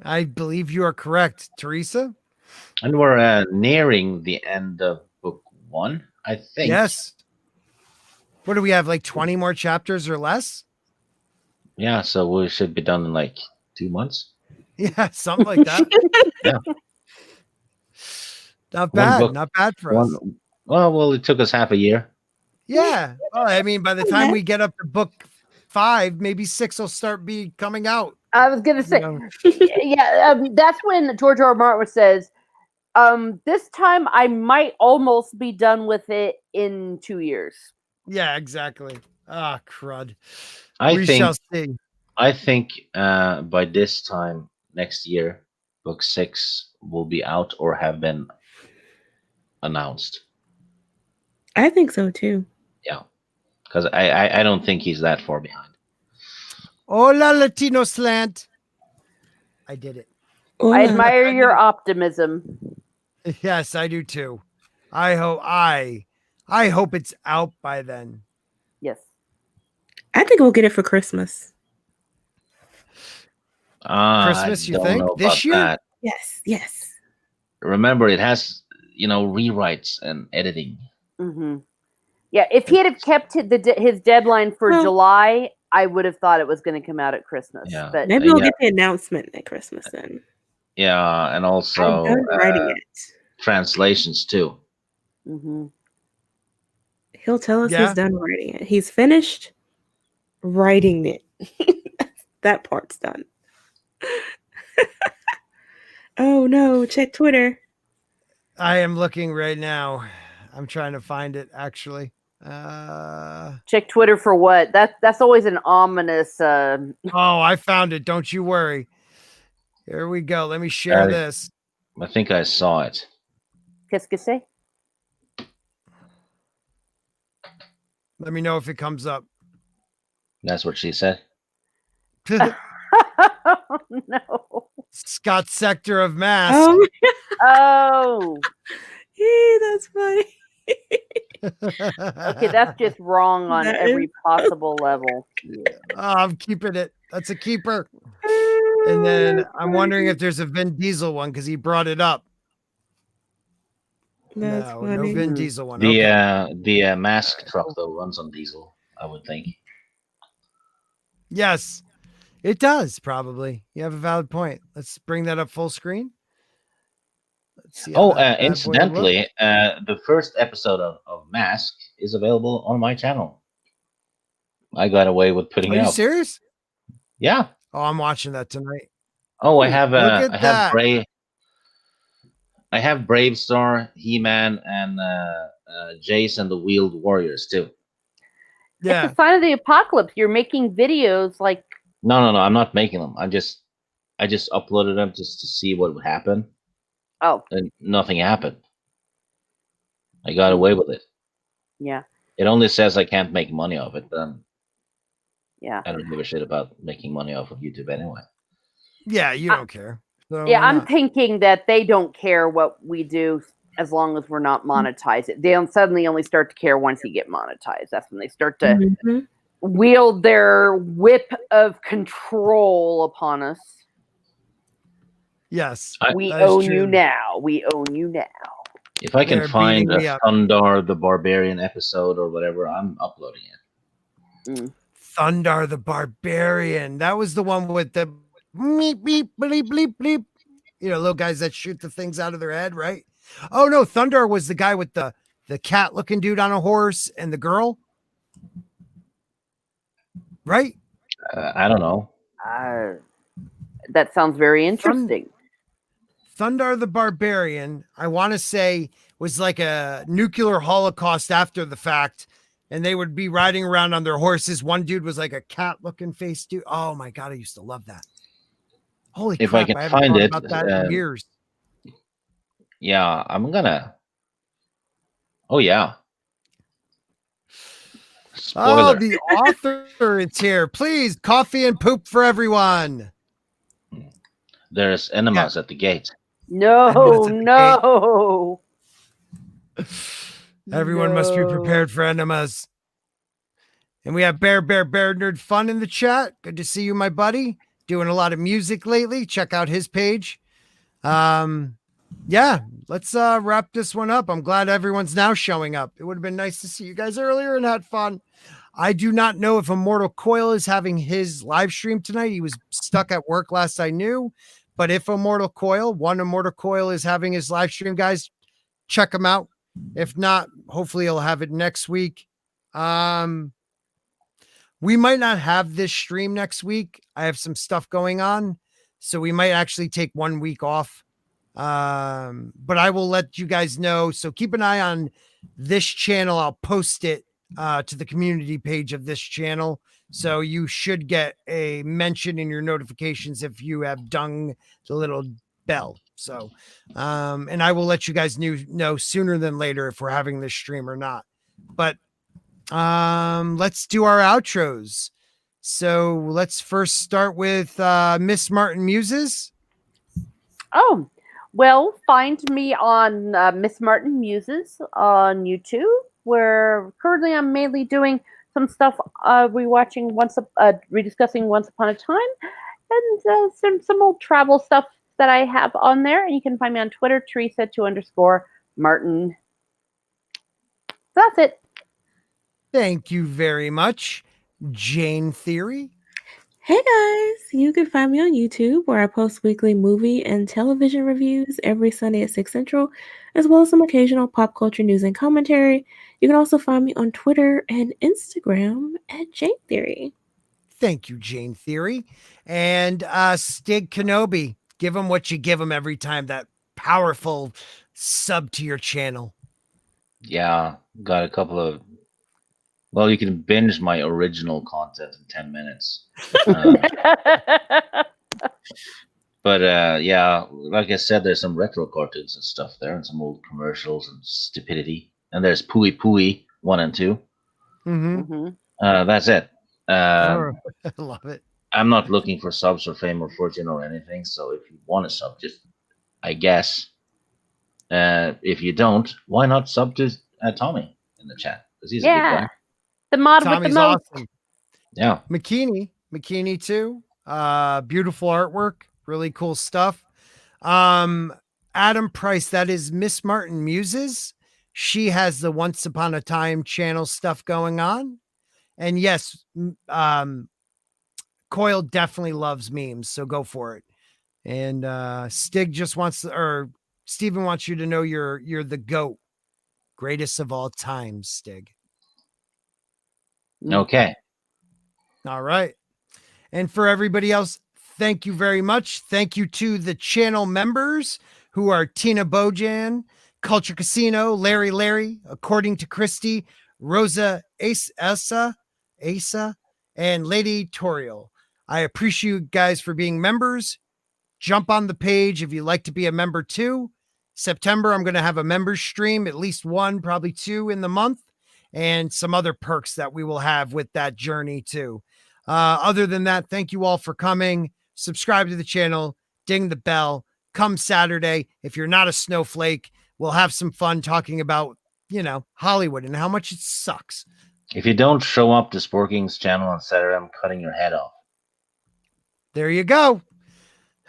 Speaker 1: I believe you are correct, Teresa.
Speaker 4: And we're nearing the end of book 1, I think.
Speaker 1: Yes. What do we have, like 20 more chapters or less?
Speaker 4: Yeah, so we should be done in like 2 months.
Speaker 1: Yeah, something like that.
Speaker 4: Yeah.
Speaker 1: Not bad. Not bad for us.
Speaker 4: Well, it took us half a year.
Speaker 1: Yeah. Well, I mean, by the time we get up to book 5, maybe 6 will start coming out.
Speaker 2: I was gonna say, that's when George R. R. Martin says, this time I might almost be done with it in 2 years.
Speaker 1: Yeah, exactly. Ah, crud.
Speaker 4: We
Speaker 1: shall see.
Speaker 4: I think by this time next year, book 6 will be out or have been announced.
Speaker 3: I think so too.
Speaker 4: Yeah, because I don't think he's that far behind.
Speaker 1: Hola, Latino slant. I did it.
Speaker 2: Hola. I admire your optimism.
Speaker 1: Yes, I do too. I hope it's out by then.
Speaker 2: Yes.
Speaker 3: I think we'll get it for Christmas.
Speaker 1: Christmas, you think? This year?
Speaker 4: That.
Speaker 3: Yes.
Speaker 4: Remember, it has, rewrites and editing.
Speaker 2: Mm-hmm. Yeah, if he had kept his deadline for July, I would have thought it was going to come out at Christmas.
Speaker 4: Yeah.
Speaker 2: But
Speaker 3: maybe we'll get the announcement at Christmas then.
Speaker 4: Yeah, and also
Speaker 3: I'm done writing it.
Speaker 4: Translations too.
Speaker 2: Mm-hmm.
Speaker 3: He'll tell us he's done writing it. He's finished writing it. That part's done. Oh no, check Twitter.
Speaker 1: I am looking right now. I'm trying to find it actually.
Speaker 2: Check Twitter for what? That's always an ominous
Speaker 1: Oh, I found it. Don't you worry. Here we go. Let me share this.
Speaker 4: I think I saw it.
Speaker 2: Qu'est-ce que c'est?
Speaker 1: Let me know if it comes up.
Speaker 4: That's what she said.
Speaker 2: No.
Speaker 1: Scott Sector of Mask.
Speaker 2: Oh.
Speaker 3: That's funny.
Speaker 2: Okay, that's just wrong on every possible level.
Speaker 1: I'm keeping it. That's a keeper. And then I'm wondering if there's a Vin Diesel one because he brought it up.
Speaker 3: That's
Speaker 1: No
Speaker 3: funny.
Speaker 1: Vin Diesel one. Okay.
Speaker 4: The mask truck though runs on diesel, I would think.
Speaker 1: Yes, it does. Probably. You have a valid point. Let's bring that up full screen. Let's see. How that bad boy
Speaker 4: Incidentally,
Speaker 1: looks.
Speaker 4: the first episode of Mask is available on my channel. I got away with putting
Speaker 1: Are
Speaker 4: it
Speaker 1: you
Speaker 4: up.
Speaker 1: serious?
Speaker 4: Yeah.
Speaker 1: Oh, I'm watching that tonight.
Speaker 4: Oh, I have
Speaker 1: Look at that.
Speaker 4: I have Brave Star, He-Man, and Jace and the Wheeled Warriors too.
Speaker 1: Yeah.
Speaker 2: It's a sign of the apocalypse. You're making videos like.
Speaker 4: No, I'm not making them. I just uploaded them just to see what would happen.
Speaker 2: Oh.
Speaker 4: And nothing happened. I got away with it.
Speaker 2: Yeah.
Speaker 4: It only says I can't make money off it, but
Speaker 2: yeah.
Speaker 4: I don't give a shit about making money off of YouTube anyway.
Speaker 1: Yeah, you don't care. So
Speaker 2: yeah, I'm thinking that they don't care what we do as long as we're not monetized. They'll suddenly only start to care once you get monetized. That's when they start to wield their whip of control upon us.
Speaker 1: Yes.
Speaker 2: We own you now. We own you now.
Speaker 4: If I can find a Thundar the Barbarian episode or whatever, I'm uploading it.
Speaker 1: Thundar the Barbarian. That was the one with the beep, beep, bleep, bleep, bleep. You know, little guys that shoot the things out of their head, right? Oh, no. Thundar was the guy with the cat-looking dude on a horse and the girl. Right?
Speaker 4: I don't know.
Speaker 2: That sounds very interesting.
Speaker 1: Thundar the Barbarian, I want to say, was like a nuclear holocaust after the fact, and they would be riding around on their horses. One dude was like a cat-looking face dude. Oh my god, I used to love that. Holy
Speaker 4: if
Speaker 1: crap!
Speaker 4: I can
Speaker 1: I haven't
Speaker 4: find
Speaker 1: thought
Speaker 4: it
Speaker 1: about that in years.
Speaker 4: Yeah, I'm gonna. Oh yeah.
Speaker 1: Oh,
Speaker 4: Spoiler.
Speaker 1: the author is here. Please, coffee and poop for everyone.
Speaker 4: There's enemas at the gate.
Speaker 2: No.
Speaker 1: Everyone must be prepared for enemas. And we have Bear Nerd Fun in the chat. Good to see you, my buddy. Doing a lot of music lately. Check out his page. Yeah, let's wrap this one up. I'm glad everyone's now showing up. It would have been nice to see you guys earlier and had fun. I do not know if Immortal Coil is having his live stream tonight. He was stuck at work last I knew. But if Immortal Coil is having his live stream, guys, check him out. If not, hopefully he'll have it next week. We might not have this stream next week. I have some stuff going on, so we might actually take 1 week off. But I will let you guys know. So keep an eye on this channel. I'll post it to the community page of this channel. So you should get a mention in your notifications if you have done the little bell. So, and I will let you guys know sooner than later if we're having this stream or not. But let's do our outros. So let's first start with Miss Martin Muses.
Speaker 2: Oh, well, find me on Miss Martin Muses on YouTube, where currently I'm mainly doing some stuff rediscussing Once Upon a Time, and some old travel stuff that I have on there. And you can find me on Twitter, Teresa_Martin. That's it.
Speaker 1: Thank you very much, Jayne Theory.
Speaker 3: Hey guys, you can find me on YouTube where I post weekly movie and television reviews every Sunday at 6 Central, as well as some occasional pop culture news and commentary. You can also find me on Twitter and Instagram at Jayne Theory.
Speaker 1: Thank you, Jayne Theory. And Stig Kenobi, give him what you give him every time, that powerful sub to your channel.
Speaker 4: Yeah, got a couple of. Well, you can binge my original content in 10 minutes. But yeah, like I said, there's some retro cartoons and stuff there, and some old commercials and stupidity. And there's Pooey Pooey 1 and 2. That's it.
Speaker 1: I love it.
Speaker 4: I'm not looking for subs or fame or fortune or anything. So if you want a sub, just I guess. If you don't, why not sub to Tommy in the chat? Because he's a good guy.
Speaker 2: The mod
Speaker 1: Tommy's
Speaker 2: with the most.
Speaker 1: awesome.
Speaker 4: Yeah.
Speaker 1: McKinney too. Beautiful artwork, really cool stuff. Adam Price, that is Miss Martin Muses. She has the Once Upon a Time channel stuff going on. And yes, Coyle definitely loves memes, so go for it. And Stig just wants, or Steven wants you to know you're the GOAT. Greatest of all time, Stig.
Speaker 4: Okay.
Speaker 1: All right. And for everybody else, thank you very much. Thank you to the channel members who are Tina Bojan, Culture Casino, Larry, According to Christy, Rosa Asa, and Lady Toriel. I appreciate you guys for being members. Jump on the page if you'd like to be a member too. September, I'm going to have a members stream, at least one, probably two in the month, and some other perks that we will have with that journey too. Other than that, thank you all for coming. Subscribe to the channel, ding the bell. Come Saturday, if you're not a snowflake, we'll have some fun talking about, Hollywood and how much it sucks.
Speaker 4: If you don't show up to Sporking's channel on Saturday, I'm cutting your head off.
Speaker 1: There you go.